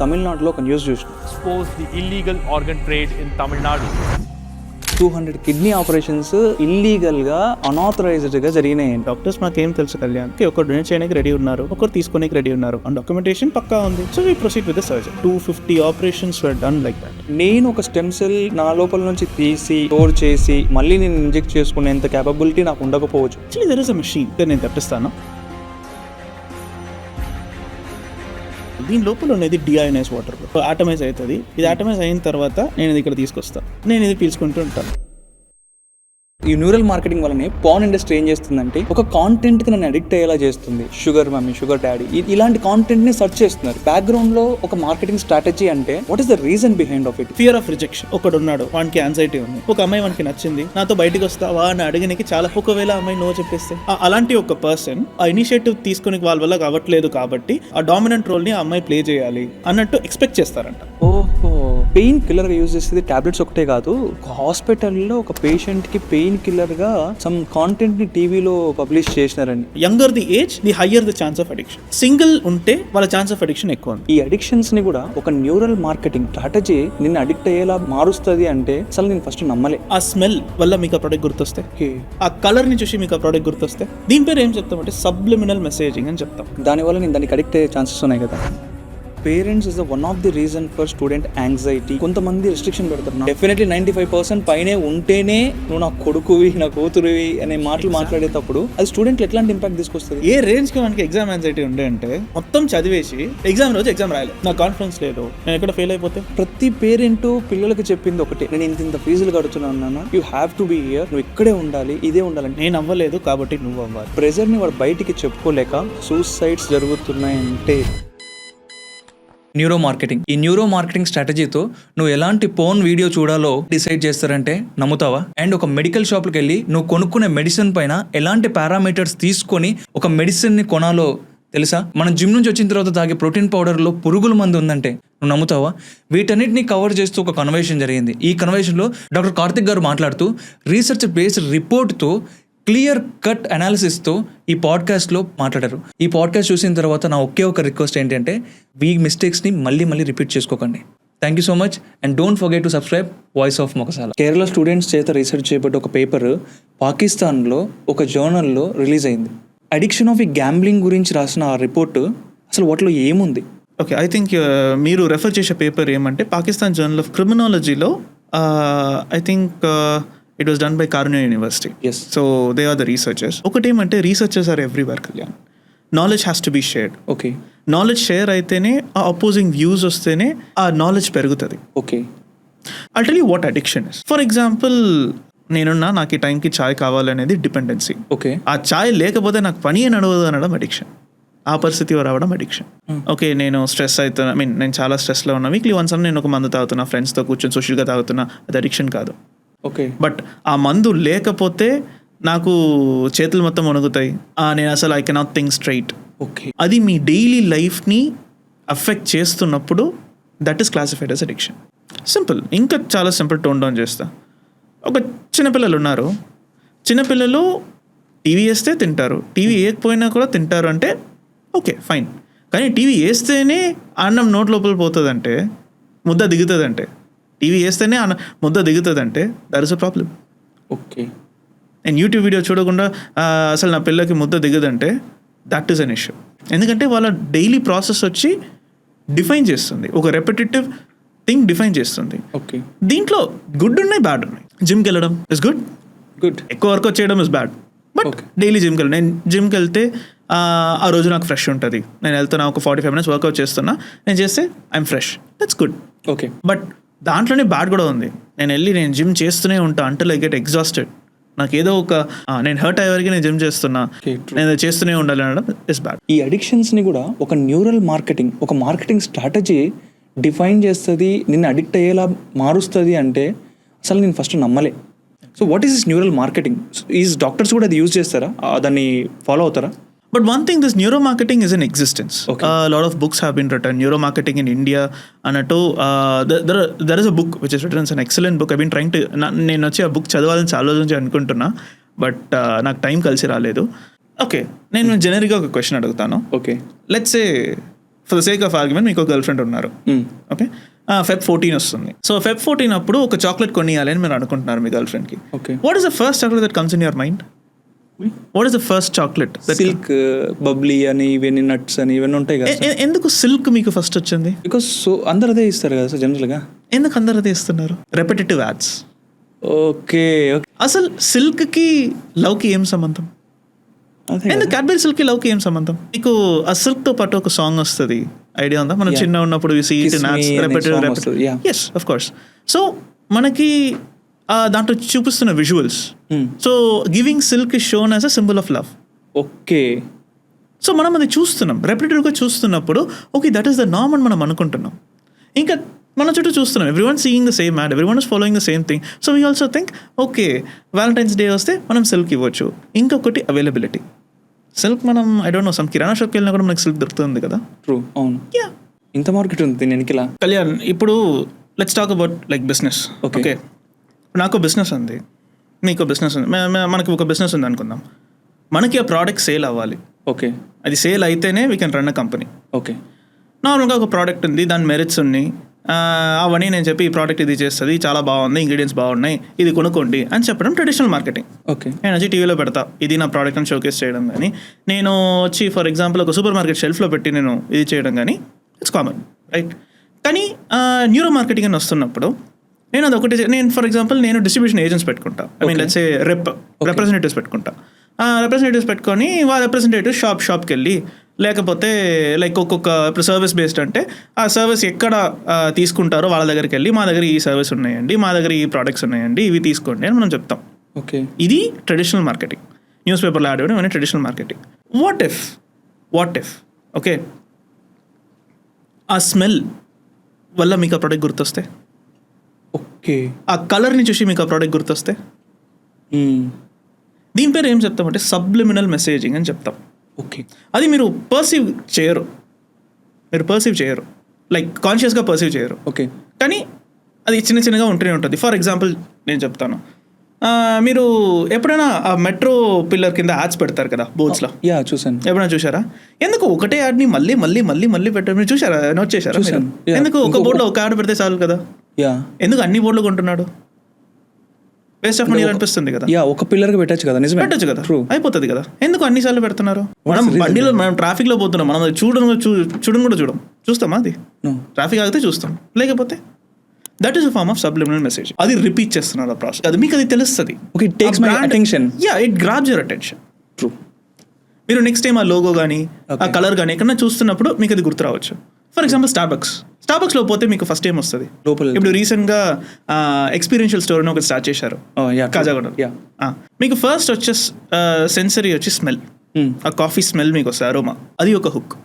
తమిళనాడులో ఒక న్యూస్ చూసిన, expose the illegal organ trade in Tamil Nadu. 200 kidney operations ఇల్లీగల్గా అనాథరైజ్డ్గా జరిగినాయి. డాక్టర్స్ మాకేం తెలుసు కళ్యాణ్, ఒకరు డొనేట్ చేయడానికి రెడీ ఉన్నారు, ఒకరు తీసుకోనికి రెడీ ఉన్నారు, అండ్ డాక్యుమెంటేషన్ పక్కా ఉంది. So we proceed with the surgery. 250 operations were done like that. నేను ఒక స్టెమ్ సెల్ నా లోపల నుంచి తీసి స్టోర్ చేసి మళ్ళీ నేను ఇంజెక్ట్ చేసుకునేంత క్యాపబిలిటీ నాకు ఉండకపోవచ్చు. Actually there is a machine, నేను తెప్పిస్తాను. దీని లోపల ఉన్నది డిఐఎన్ఎస్ వాటర్ ఆటమైజ్ అవుతుంది. ఇది ఆటమైజ్ అయిన తర్వాత నేను ఇది ఇక్కడ తీసుకొస్తాను, నేను ఇది పీల్చుకుంటూ ఉంటాను. ఈ న్యూరల్ మార్కెటింగ్ వల్లనే పాన్ ఇండస్ట్రీ ఏం చేస్తుందంటే ఒక కాంటెంట్ కి నన్ను అడిక్ట్ అయ్యేలా చేస్తుంది. షుగర్ మమ్మీ, షుగర్ డాడీ, ఇలాంటి కాంటెంట్ ని సెర్చ్ చేస్తున్నారు. బ్యాక్గ్రౌండ్ లో ఒక మార్కెటింగ్ స్ట్రాటజీ అంటే what is the reason behind of it? Fear of rejection. ఒకడు ఉన్నాడు, వానికి యాంగ్జైటీ ఉంది. ఒక అమ్మాయి వానికి నచ్చింది, నాతో బయటకు వస్తావా అని అడిగినకి చాలా, ఒకవేళ అమ్మాయి నో చెప్పేస్తే అలాంటి ఒక పర్సన్ ఆ ఇనిషియేటివ్ తీసుకుని వాళ్ళ వల్ల కావట్లేదు కాబట్టి ఆ డామినెంట్ రోల్ ని ఆ అమ్మాయి ప్లే చేయాలి అన్నట్టు ఎక్స్పెక్ట్ చేస్తారంట. ఓహో, పెయిన్ కిల్లర్ యూజ్ చేసేది టాబ్లెట్స్ ఒకటే కాదు, ఒక హాస్పిటల్లో ఒక పేషెంట్ కి పెయిన్ కిల్లర్ గా సమ్ కాంటెంట్ ని టీవీలో పబ్లిష్ చేసినారండి. Younger the age, the higher the chance of addiction. Single ఉంటే వాళ్ళ ఛాన్స్ ఆఫ్ అడిక్షన్ ఎక్కువ ఉంది. ఈ అడిక్షన్స్ ని కూడా ఒక న్యూరల్ మార్కెటింగ్ స్ట్రాటజీ నిన్ను అడిక్ట్ అయ్యేలా మారుస్తుంది అంటే అసలు నేను ఫస్ట్ నమ్మలే. ఆ స్మెల్ వల్ల మీకు ఆ ప్రోడక్ట్ గుర్తొస్తే, ఆ కలర్ ని చూసి మీకు ఆ ప్రోడక్ట్ గుర్తొస్తే, దీని పేరు ఏం చెప్తామంటే సబ్లిమినల్ మెసేజింగ్ అని చెప్తాం. దానివల్ల నేను దానికి అడిక్ట్ అయ్యే ఛాన్సెస్ ఉన్నాయి కదా. Parents is the one of the reason for student anxiety. కొంతమంది రెస్ట్రిక్షన్ పెడతారు. డెఫినెట్లీ 95% పైనే ఉంటేనే నువ్వు నా కొడుకువి, నా కూతురువి అనే మాటలు మాట్లాడేటప్పుడు అది స్టూడెంట్లు ఎట్లాంటి ఇంపాక్ట్ తీసుకొస్తుంది? ఏ రేంజ్ కి మనకి ఎగ్జామ్ యాంగ్జైటీ ఉండే అంటే మొత్తం చదివేసి ఎగ్జామ్ రోజు ఎగ్జామ్ రాయలేదు, నాకు కాన్ఫిడెన్స్ లేదు, నేను ఎక్కడ ఫెయిల్ అయిపోతే. ప్రతి పేరెంట్ పిల్లలకి చెప్పింది ఒకటే, నేను ఇంత ఫీజులు కడుతున్నాను నాన్న, you have to be here, నువ్వు ఇక్కడే ఉండాలి, ఇదే ఉండాలని. నేను అవ్వలేదు కాబట్టి నువ్వు అవ్వాలి. ప్రెజర్ని వాడు బయటికి చెప్పుకోలేక సూసైడ్స్ జరుగుతున్నాయంటే న్యూరో మార్కెటింగ్. ఈ న్యూరో మార్కెటింగ్ స్ట్రాటజీతో నువ్వు ఎలాంటి పోన్ వీడియో చూడాలో డిసైడ్ చేస్తారంటే నమ్ముతావా? అండ్ ఒక మెడికల్ షాప్కి వెళ్ళి నువ్వు కొనుక్కునే మెడిసిన్ పైన ఎలాంటి పారామీటర్స్ తీసుకొని ఒక మెడిసిన్ని కొనాలో తెలుసా? మనం జిమ్ నుంచి వచ్చిన తర్వాత తాగే ప్రోటీన్ పౌడర్లో పురుగుల మందు ఉందంటే నువ్వు నమ్ముతావా? వీటన్నిటిని కవర్ చేస్తూ ఒక కన్వర్సేషన్ జరిగింది. ఈ కన్వర్సేషన్లో డాక్టర్ కార్తిక్ గారు మాట్లాడుతూ రీసెర్చ్ బేస్డ్ రిపోర్ట్తో క్లియర్ కట్ అనాలిసిస్తో ఈ పాడ్కాస్ట్లో మాట్లాడారు. ఈ పాడ్కాస్ట్ చూసిన తర్వాత నా ఒకే ఒక రిక్వెస్ట్ ఏంటంటే ఈ మిస్టేక్స్ని మళ్ళీ రిపీట్ చేసుకోకండి. Thank you so much and don't forget to subscribe voice of Mogasala. Kerala students చేత రీసెర్చ్ చేయబడ్డ ఒక పేపర్ పాకిస్తాన్లో ఒక జర్నల్లో రిలీజ్ అయింది. అడిక్షన్ ఆఫ్ ఈ గ్యాంబ్లింగ్ గురించి రాసిన ఆ రిపోర్ట్ అసలు వాటిలో ఏముంది? ఓకే, ఐ థింక్ మీరు రెఫర్ చేసే పేపర్ ఏమంటే పాకిస్తాన్ జర్నల్ ఆఫ్ క్రిమినాలజీలో I think it was done by Carnegie University. Yes. So they are the researchers. ఒకటి ఏమంటే researchers are everywhere, Kalyan. Knowledge has to be shared. Okay. Knowledge share అయితేనే ఆ opposing views వస్తేనే ఆ knowledge పెరుగుతుంది. Okay. I'll tell you what addiction is. For example, నేనున్నా నాకు ఈ టైంకి ఛాయ్ కావాలనేది డిపెండెన్సీ. ఓకే. ఆ ఛాయ్ లేకపోతే నాకు పని నడవదు అనడం అడిక్షన్. ఆ పరిస్థితి రావడం అడిక్షన్. ఓకే, నేను స్ట్రెస్ అవుతున్నా, నేను చాలా స్ట్రెస్లో ఉన్నా, వీక్లీ వన్స్ నేను ఒక మందు తాగుతున్నా, ఫ్రెండ్స్తో కూర్చొని సోషల్గా తాగుతున్నా, అది అడిక్షన్ కాదు. ఓకే. బట్ ఆ మందు లేకపోతే నాకు చేతులు మొత్తం వణుకుతాయి, నేను అసలు I cannot think straight. Okay. అది మీ డైలీ లైఫ్ని అఫెక్ట్ చేస్తున్నప్పుడు that is classified as addiction. Simple. ఇంకా చాలా సింపుల్ టోన్ డౌన్ చేస్తా. ఒక చిన్నపిల్లలు ఉన్నారు, చిన్నపిల్లలు టీవీ వేస్తే తింటారు, టీవీ వేయకపోయినా కూడా తింటారు అంటే ఓకే ఫైన్. కానీ టీవీ వేస్తేనే అన్నం నోట్ లోపల పోతుందంటే, ముద్ద దిగుతుందంటే, టీవీ వేస్తేనే ముద్ద దిగుతుందంటే that is a problem. Okay. నేను యూట్యూబ్ వీడియో చూడకుండా అసలు నా పిల్లకి ముద్ద దిగదంటే దట్ ఈస్ అన్ ఇష్యూ. ఎందుకంటే వాళ్ళ డైలీ ప్రాసెస్ వచ్చి డిఫైన్ చేస్తుంది, ఒక రెపిటేటివ్ థింగ్ డిఫైన్ చేస్తుంది. ఓకే. దీంట్లో గుడ్ ఉన్నాయి, బ్యాడ్ ఉన్నాయి. జిమ్కి వెళ్ళడం ఇస్ గుడ్, ఎక్కువ వర్కౌట్ చేయడం ఇస్ బ్యాడ్. బట్ డైలీ జిమ్కి వెళ్ళి, నేను జిమ్కి వెళ్తే ఆ రోజు నాకు ఫ్రెష్ ఉంటుంది, నేను వెళ్తున్నా ఒక 45 minutes వర్కౌట్ చేస్తున్నా, నేను చేస్తే I'm fresh, that's good. Okay. But దాంట్లోనే బ్యాడ్ కూడా ఉంది. నేను జిమ్ చేస్తూనే ఉంటా అంటిల్ ఐ గెట్ ఎగ్జాస్టెడ్. నాకు ఏదో ఒక నేను హర్ట్ అయ్యే వరకు నేను జిమ్ చేస్తున్నా, నేను చేస్తూనే ఉండాలి అనడం ఇస్ బ్యాడ్. ఈ అడిక్షన్స్ని కూడా ఒక న్యూరల్ మార్కెటింగ్, ఒక మార్కెటింగ్ స్ట్రాటజీ డిఫైన్ చేస్తుంది, నిన్ను అడిక్ట్ అయ్యేలా మారుస్తుంది అంటే అసలు నేను ఫస్ట్ నమ్మలే. So what is this neural marketing? Is doctors కూడా అది యూజ్ చేస్తారా, దాన్ని ఫాలో అవుతారా? But one thing, this neuromarketing is in existence. Okay. A lot of books have been written, neuromarketing in India. Anatto, there is a book which is written. It's an excellent book. I've been trying to, నేను వచ్చి ఆ book చదవాలని చాలా రోజు నుంచి అనుకుంటున్నా, but నాకు time కలిసి రాలేదు. ఓకే, నేను జనరల్గా ఒక క్వశ్చన్ అడుగుతాను. Okay. Let's say for the sake of argument మీకు గర్ల్ ఫ్రెండ్ ఉన్నారు, ఓకే, Feb 14 వస్తుంది. సో Feb 14 అప్పుడు ఒక చాక్లెట్ కొనియాలి అని మీరు అనుకుంటున్నారు మీ గర్ల్ ఫ్రెండ్కి. Okay, what is the first chocolate that comes in your mind? What is the first chocolate? Silk, bubbly అని, ఇవన్నీ నట్స్ అని ఇవన్నీ ఉంటాయి కదా. ఎందుకు సిల్క్ మీకు ఫస్ట్ వచ్చింది? బికాస్ సో అందరు అదే ఇస్తారు కదా సార్ జనరల్గా. ఎందుకు అందరు అదే ఇస్తున్నారు? Repetitive ads. ఓకే ఓకే, అసలు సిల్క్కి లవ్కి ఏం సంబంధం? అదే ఎందుకు క్యాడ్బరీ సిల్క్కి లవ్కి ఏం సంబంధం? మీకు ఆ సిల్క్తో పాటు ఒక సాంగ్ వస్తుంది, ఐడియా ఉందా? మనం చిన్న ఉన్నప్పుడు ఎస్ ఆఫ్ కోర్స్. సో మనకి దాంట్లో చూపిస్తున్న visuals, so giving silk is shown as a symbol of love. Okay, so మనం అది చూస్తున్నాం, రెపిటేటివ్గా చూస్తున్నప్పుడు okay that is the norm అని మనం అనుకుంటున్నాం. ఇంకా మన చుట్టూ చూస్తున్నాం, every one seeing the same add, every one is following the same thing. So we also think okay Valentine's day వస్తే మనం సిల్క్ ఇవ్వచ్చు. ఇంకొకటి అవైలబిలిటీ. సిల్క్ మనం ఐ డోంట్ నో సమ్ కిరాణా షాప్కి వెళ్ళినా కూడా మనకి సిల్క్ దొరుకుతుంది కదా. ట్రూ, అవును. యా, ఇంత మార్కెట్ ఉంది దీని వెనకలా. కళ్యాణ్, ఇప్పుడు let's talk about like business. Okay. Okay, నాకు బిజినెస్ ఉంది, మీకు బిజినెస్ ఉంది, మనకి ఒక బిజినెస్ ఉంది అనుకుందాం. మనకి ఆ ప్రోడక్ట్ సేల్ అవ్వాలి. ఓకే, అది సేల్ అయితేనే we can run a company. Okay, నార్మల్గా ఒక ప్రోడక్ట్ ఉంది, దాని మెరిట్స్ ఉన్నాయి, అవన్నీ నేను చెప్పి ఈ ప్రోడక్ట్ ఇది చేస్తుంది, చాలా బాగుంది, ఇంగ్రీడియంట్స్ బాగున్నాయి, ఇది కొనుక్కోండి అని చెప్పడం ట్రెడిషనల్ మార్కెటింగ్. ఓకే, నేను వచ్చి టీవీలో పెడతా, ఇది నా ప్రోడక్ట్ అని షోకేస్ చేయడం కానీ, నేను వచ్చి ఫర్ ఎగ్జాంపుల్ ఒక సూపర్ మార్కెట్ షెల్ఫ్లో పెట్టి నేను ఇది చేయడం కానీ ఇట్స్ కామన్, రైట్? కానీ న్యూరో మార్కెటింగ్ అని వస్తున్నప్పుడు నేను అది ఒకటి, నేను ఫర్ ఎగ్జాంపుల్ నేను డిస్ట్రిబ్యూషన్ ఏజెంట్స్ పెట్టుకుంటా, I mean let's say representatives పెట్టుకుంటా. రిప్రజెంటేటివ్స్ పెట్టుకొని వాళ్ళ రిప్రజెంటేటివ్ షాప్కి వెళ్ళి, లేకపోతే లైక్ ఒక్కొక్క ఇప్పుడు సర్వీస్ బేస్డ్ అంటే ఆ సర్వీస్ ఎక్కడ తీసుకుంటారో వాళ్ళ దగ్గరికి వెళ్ళి, మా దగ్గర ఈ సర్వీస్ ఉన్నాయండి, మా దగ్గర ఈ ప్రోడక్ట్స్ ఉన్నాయండి, ఇవి తీసుకోండి అని మనం చెప్తాం. ఓకే, ఇది ట్రెడిషనల్ మార్కెటింగ్. న్యూస్ పేపర్లో యాడ్ ఇవ్వడం ఇవన్నీ traditional marketing. What if okay ఆ స్మెల్ వల్ల మీకు ఆ ప్రోడక్ట్ గుర్తొస్తే, ఓకే, ఆ కలర్ని చూసి మీకు ఆ ప్రోడక్ట్ గుర్తొస్తే, దీని పేరు ఏం చెప్తామంటే సబ్లిమినల్ మెసేజింగ్ అని చెప్తాం. ఓకే, అది మీరు పర్సీవ్ చేయరు, లైక్ కాన్షియస్గా పర్సీవ్ చేయరు. ఓకే, కానీ అది చిన్నగా ఉంటూనే ఉంటుంది. ఫర్ ఎగ్జాంపుల్ నేను చెప్తాను, మీరు ఎప్పుడైనా ఆ మెట్రో పిల్లర్ కింద యాడ్స్ పెడతారు కదా బోర్డ్స్లో, యా చూసాను. ఎప్పుడైనా చూసారా? ఎందుకు ఒకటే యాడ్ని మళ్ళీ పెట్టారు? మీరు చూసారా, నోట్ చేశారా? చూసాను. Yeah. ఎందుకు ఒక బోర్డులో ఒక యాడ్ పెడితే చాలు కదా? యా, ఎందుకు అన్ని బోర్డులు కొంటున్నాడు? వేస్ట్ ఆఫ్ మనీ అనిపిస్తుంది కదా. యా, ఒక పిల్లర్కి పెట్టచ్చు కదా, నిజమే, పెట్టచ్చు కదా, ట్రూ, అయిపోతుంది కదా. ఎందుకు అన్నిసార్లు పెడుతున్నారు? మనం reason? బండిలో మనం ట్రాఫిక్లో పోతున్నాం, మనం అది చూడడం కూడా చూస్తామా? అది No. ట్రాఫిక్ ఆగితే చూస్తాం, లేకపోతే that is a form of subliminal message. అది రిపీట్ చేస్తున్నారు ఆ ప్రాసెస్, అది మీకు అది తెలుస్తుంది. Okay, it takes my attention. It grabs your attention. True. మీరు నెక్స్ట్ టైం ఆ లోగో కానీ ఆ కలర్ కానీ ఎక్కడన్నా చూస్తున్నప్పుడు మీకు అది గుర్తు రావచ్చు. ఫర్ ఎగ్జాంపుల్ స్టార్బక్స్లో పోతే మీకు ఫస్ట్ ఏం వస్తుంది? లోపల ఇప్పుడు రీసెంట్గా ఎక్స్పీరియన్షియల్ స్టోర్ అని ఒకటి స్టార్ట్ చేశారు కాజాగూడ. మీకు ఫస్ట్ వచ్చే సెన్సరీ వచ్చి స్మెల్, ఆ కాఫీ స్మెల్ మీకు వస్తుంది, అరోమా, అది ఒక హుక్.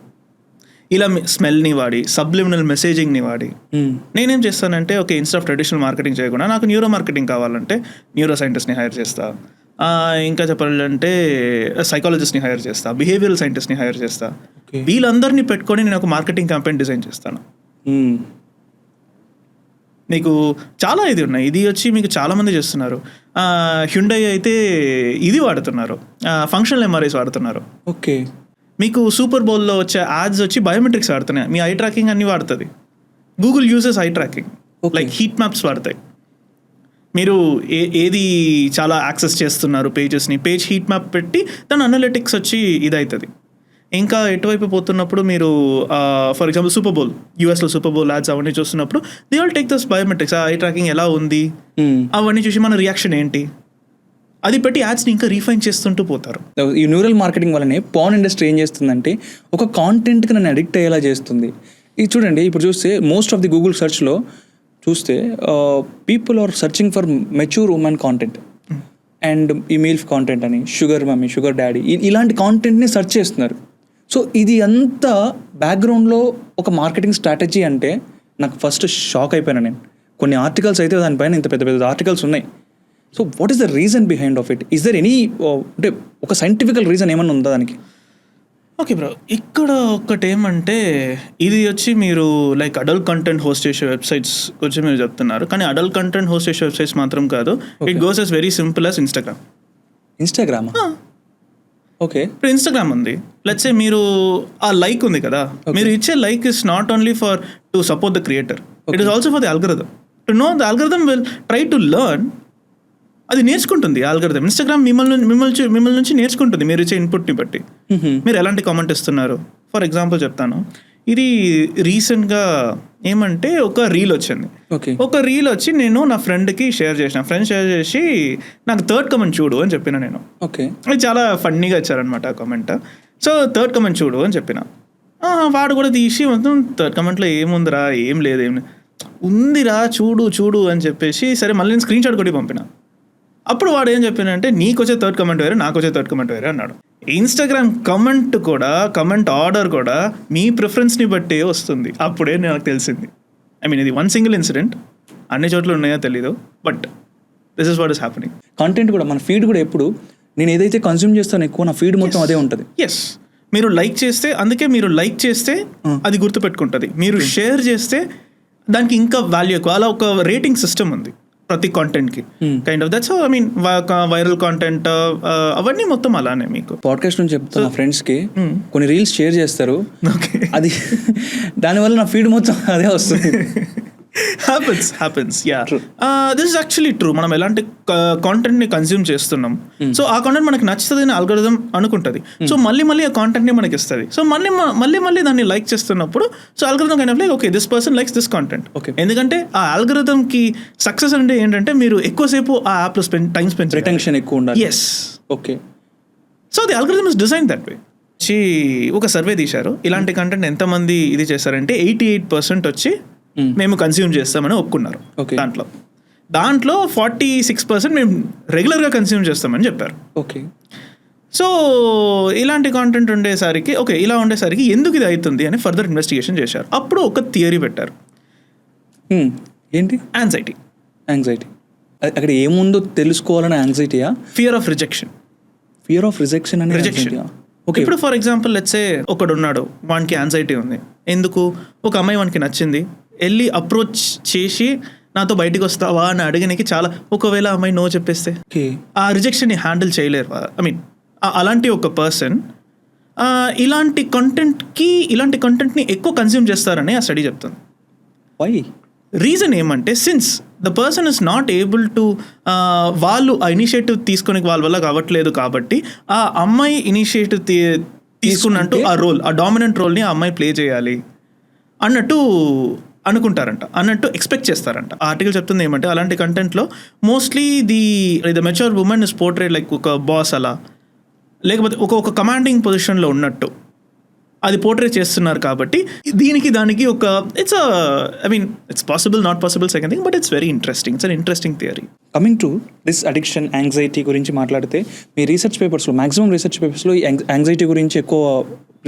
ఇలా స్మెల్ని వాడి సబ్లిమినల్ మెసేజింగ్ని వాడి నేనేం చేస్తానంటే okay instead of traditional marketing చేయకుండా నాకు న్యూరో మార్కెటింగ్ కావాలంటే న్యూరో సైంటిస్ట్ని హైర్ చేస్తా, ఇంకా చెప్పాలంటే సైకాలజిస్ట్ని హైర్ చేస్తా, బిహేవియరల్ సైంటిస్ట్ని హైర్ చేస్తా. వీళ్ళందరినీ పెట్టుకొని నేను ఒక మార్కెటింగ్ క్యాంపెయిన్ డిజైన్ చేస్తాను. మీకు చాలా ఇది ఉన్నాయి, ఇది వచ్చి మీకు చాలామంది చేస్తున్నారు. హ్యుండై అయితే ఇది వాడుతున్నారు, ఫంక్షనల్ ఎంఆర్ఐస్ వాడుతున్నారు. ఓకే, మీకు సూపర్ బౌల్లో వచ్చే యాడ్స్ వచ్చి బయోమెట్రిక్స్ వాడుతున్నాయి, మీ ఐ ట్రాకింగ్ అన్నీ వాడుతుంది. Google uses eye tracking, like heat maps వాడతాయి. మీరు ఏది చాలా యాక్సెస్ చేస్తున్నారు పేజెస్ని, పేజ్ హీట్ మ్యాప్ పెట్టి దాని అనలిటిక్స్ వచ్చి ఇదవుతుంది. ఇంకా ఎటువైపు పోతున్నప్పుడు మీరు ఫర్ ఎగ్జాంపుల్ సూపర్ బౌల్, యూఎస్లో సూపర్ బౌల్ యాడ్స్ అవన్నీ చూస్తున్నప్పుడు they all take this biometrics, eye tracking ఎలా ఉంది అవన్నీ చూసి మన రియాక్షన్ ఏంటి అది పెట్టి యాడ్స్ని ఇంకా రీఫైన్ చేస్తుంటూ పోతారు. ఈ న్యూరల్ మార్కెటింగ్ వల్లనే పాన్ ఇండస్ట్రీ ఏం చేస్తుందంటే ఒక కాంటెంట్కి నన్ను అడిక్ట్ అయ్యేలా చేస్తుంది. ఇది చూడండి, ఇప్పుడు చూస్తే మోస్ట్ ఆఫ్ ది గూగుల్ సెర్చ్లో చూస్తే people are searching for mature women content and ఈ మీల్ఫ్ కాంటెంట్ అని, షుగర్ మమ్మీ, షుగర్ డాడీ, ఇలాంటి కాంటెంట్ని సెర్చ్ చేస్తున్నారు. సో ఇది అంతా బ్యాక్గ్రౌండ్లో ఒక మార్కెటింగ్ స్ట్రాటజీ అంటే నాకు ఫస్ట్ షాక్ అయిపోయాను నేను. కొన్ని ఆర్టికల్స్ అయితే దానిపైన ఇంత పెద్ద పెద్ద ఆర్టికల్స్ ఉన్నాయి. So what is the reason behind of it? Is there any అంటే ఒక సైంటిఫికల్ రీజన్ ఏమన్నా ఉందా దానికి? ఓకే బ్రో, ఇక్కడ ఒకటి ఏమంటే ఇది వచ్చి మీరు లైక్ అడల్ట్ కంటెంట్ హోస్ట్ చేసే వెబ్సైట్స్ వచ్చి మీరు చెప్తున్నారు, కానీ అడల్ట్ కంటెంట్ హోస్ట్ చేసే వెబ్సైట్స్ మాత్రం కాదు. It goes as very simple as Instagram. Instagram? Okay. ఇప్పుడు ఇన్స్టాగ్రామ్ ఉంది, లెట్స్ సే మీరు ఆ లైక్ ఉంది కదా, మీరు ఇచ్చే like is not only for to support the creator, it is also for the algorithm to know the algorithm will try to learn. అది నేర్చుకుంటుంది అల్గరిథం. ఇన్స్టాగ్రామ్ మిమ్మల్ని నుంచి నేర్చుకుంటుంది మీరు ఇచ్చే ఇన్పుట్ని బట్టి. మీరు ఎలాంటి కామెంట్ ఇస్తున్నారు. ఫర్ ఎగ్జాంపుల్ చెప్తాను, ఇది రీసెంట్గా ఏమంటే ఒక రీల్ వచ్చింది. ఒక రీల్ వచ్చి నేను నా ఫ్రెండ్కి షేర్ చేసిన, ఫ్రెండ్ షేర్ చేసి నాకు థర్డ్ కమెంట్ చూడు అని చెప్పిన నేను. ఓకే. అది చాలా ఫన్నీగా ఇచ్చారనమాట ఆ కమెంట్. సో థర్డ్ కమెంట్ చూడు అని చెప్పిన, వాడు కూడా తీసి మొత్తం థర్డ్ కమెంట్లో ఏముందిరా, ఏం లేదు, ఉందిరా చూడు అని చెప్పేసి, సరే మళ్ళీ నేను స్క్రీన్ షాట్ కొట్టి పంపిన. అప్పుడు వాడు ఏం చెప్పినంటే, నీకు వచ్చే థర్డ్ కమెంట్ వేరే, నాకు వచ్చే థర్డ్ కమెంట్ వేరే అన్నాడు. ఇన్స్టాగ్రామ్ కమెంట్ కూడా, కమెంట్ ఆర్డర్ కూడా మీ ప్రిఫరెన్స్ని బట్టే వస్తుంది. అప్పుడే నాకు తెలిసింది. ఐ మీన్ ఇది వన్ సింగిల్ ఇన్సిడెంట్, అన్ని చోట్ల ఉన్నాయో తెలీదు, but this is what is happening. Content కూడా, మన ఫీడ్ కూడా ఎప్పుడు నేను ఏదైతే కన్స్యూమ్ చేస్తానో ఎక్కువ నా ఫీడ్ మొత్తం అదే ఉంటుంది. ఎస్, మీరు లైక్ చేస్తే, అందుకే మీరు లైక్ చేస్తే అది గుర్తుపెట్టుకుంటుంది. మీరు షేర్ చేస్తే దానికి ఇంకా వాల్యూ ఎక్కువ. అలా ఒక రేటింగ్ సిస్టమ్ ఉంది ప్రతి కాంటెంట్కి. Kind of that's I mean viral content అవన్నీ మొత్తం అలానే. మీకు పాడ్కాస్ట్ నుంచి చెప్తాను, నా ఫ్రెండ్స్కి కొన్ని రీల్స్ షేర్ చేస్తారు, అది దానివల్ల నా ఫీడ్ మొత్తం అదే వస్తుంది. happens yeah. This is actually true. మనం ఎలాంటి కాంటెంట్ని కన్స్యూమ్ చేస్తున్నాం, సో ఆ కాంటెంట్ మనకి నచ్చుతుంది అని అల్గోరిథం అనుకుంటుంది. సో మళ్ళీ ఆ కాంటెంట్ని మనకి ఇస్తుంది. సో మళ్ళీ దాన్ని లైక్ చేస్తున్నప్పుడు, so algorithm kind of like okay this person likes this content. ఎందుకంటే ఆ అల్గోరిథంకి సక్సెస్ అంటే ఏంటంటే మీరు ఎక్కువసేపు ఆ యాప్లో టైం స్పెండ్, రిటెన్షన్ ఎక్కువ ఉండాలి. Yes, okay. So the algorithm is design that way. ఒక సర్వే తీశారు, ఇలాంటి కంటెంట్ ఎంతమంది ఇది చేశారంటే 88% వచ్చి మేము కన్స్యూమ్ చేస్తామని ఒప్పుకున్నారు. దాంట్లో 46% మేము రెగ్యులర్గా కన్స్యూమ్ చేస్తామని చెప్పారు. ఓకే. సో ఇలాంటి కాంటెంట్ ఉండేసరికి, ఓకే ఇలా ఉండేసరికి ఎందుకు ఇది అవుతుంది అని ఫర్దర్ ఇన్వెస్టిగేషన్ చేశారు. అప్పుడు ఒక థియరీ పెట్టారు. ఏంటి? యాంగ్జైటీ. అక్కడ ఏముందో తెలుసుకోవాలని యాంగ్జైటీయా? Fear of rejection. అని రిజెక్షన్. ఓకే, ఇప్పుడు ఫర్ ఎగ్జాంపుల్ లెట్స్ సే ఒకడు ఉన్నాడు, వానికి యాంగ్జైటీ ఉంది. ఎందుకు? ఒక అమ్మాయి వానికి నచ్చింది, వెళ్ళి అప్రోచ్ చేసి నాతో బయటికి వస్తావా అని అడిగినకి చాలా, ఒకవేళ అమ్మాయి నో చెప్పేస్తే ఆ రిజెక్షన్ని హ్యాండిల్ చేయలేరు. ఐ మీన్ అలాంటి ఒక పర్సన్ ఇలాంటి కంటెంట్ని ఎక్కువ కన్స్యూమ్ చేస్తారని ఆ స్టడీ చెప్తుంది. వై? రీజన్ ఏమంటే, since the person is not able to, వాళ్ళు ఆ ఇనిషియేటివ్ తీసుకునే వాళ్ళ వల్ల కావట్లేదు కాబట్టి ఆ అమ్మాయి ఇనిషియేటివ్ తీసుకున్నట్టు ఆ రోల్, ఆ డామినెంట్ రోల్ని ఆ అమ్మాయి ప్లే చేయాలి అన్నట్టు అనుకుంటారంట, అన్నట్టు ఎక్స్పెక్ట్ చేస్తారంట. ఆ ఆర్టికల్ చెప్తుంది ఏమంటే, అలాంటి కంటెంట్లో mostly the mature women is portrait like ఒక బాస్ అలా, లేకపోతే ఒక కమాండింగ్ పొజిషన్లో ఉన్నట్టు అది పోర్ట్రేట్ చేస్తున్నారు. కాబట్టి దానికి ఒక it's possible, not possible second thing, but it's very interesting. It's an interesting theory. Coming to this addiction, anxiety గురించి మాట్లాడితే, మీ రీసెర్చ్ పేపర్స్లో, మ్యాక్సిమం రీసెర్చ్ పేపర్స్లో యాంగ్జైటీ గురించి ఎక్కువ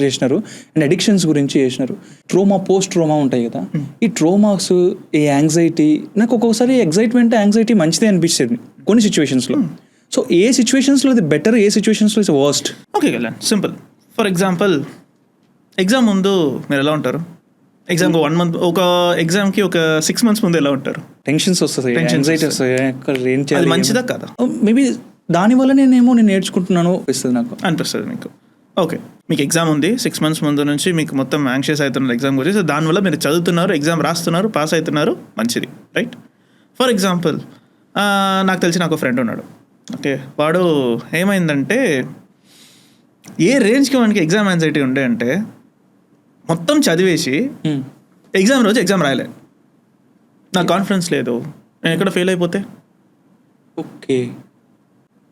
చేసినారు అండ్ అడిక్షన్స్ గురించి చేసినారు. ట్రోమా, పోస్ట్ ట్రోమా ఉంటాయి కదా, ఈ ట్రోమాస్, ఈ యాంగ్జైటీ, నాకు ఒక్కొక్కసారి ఎగ్జైట్మెంట్, యాంగ్జైటీ మంచిదే అనిపిస్తుంది కొన్ని సిచ్యువేషన్స్లో. సో ఏ సిచ్యువేషన్స్లో ఇది బెటర్, ఏ సిచ్యువేషన్స్లో ఇది వర్స్ట్? ఓకే కదా, సింపుల్. ఫర్ ఎగ్జాంపుల్, ఎగ్జామ్ ముందు మీరు ఎలా ఉంటారు? ఎగ్జామ్కి 1 month, ఒక ఎగ్జామ్కి ఒక 6 months ముందు ఎలా ఉంటారు? టెన్షన్స్ వస్తాయి, యాంగ్జైటీ వస్తాయి, ఏం చేయాలి, మంచిదా కదా? మేబీ దానివల్ల నేను నేర్చుకుంటున్నాను అనిపిస్తుంది మీకు. ఓకే, మీకు ఎగ్జామ్ ఉంది, 6 months ముందు నుంచి మీకు మొత్తం యాంగ్షియస్ అవుతున్నారు ఎగ్జామ్ గురించి. సో దానివల్ల మీరు చదువుతున్నారు, ఎగ్జామ్ రాస్తున్నారు, పాస్ అవుతున్నారు, మంచిది, రైట్? ఫర్ ఎగ్జాంపుల్, నాకు తెలిసి నాకు ఫ్రెండ్ ఉన్నాడు. ఓకే, వాడు ఏమైందంటే, ఏ రేంజ్కి మనకి ఎగ్జామ్ యాంగ్జైటీ ఉండే అంటే, మొత్తం చదివేసి ఎగ్జామ్ రోజు ఎగ్జామ్ రాయలే, నాకు కాన్ఫిడెన్స్ లేదు, నేను ఎక్కడ ఫెయిల్ అయిపోతే. Okay,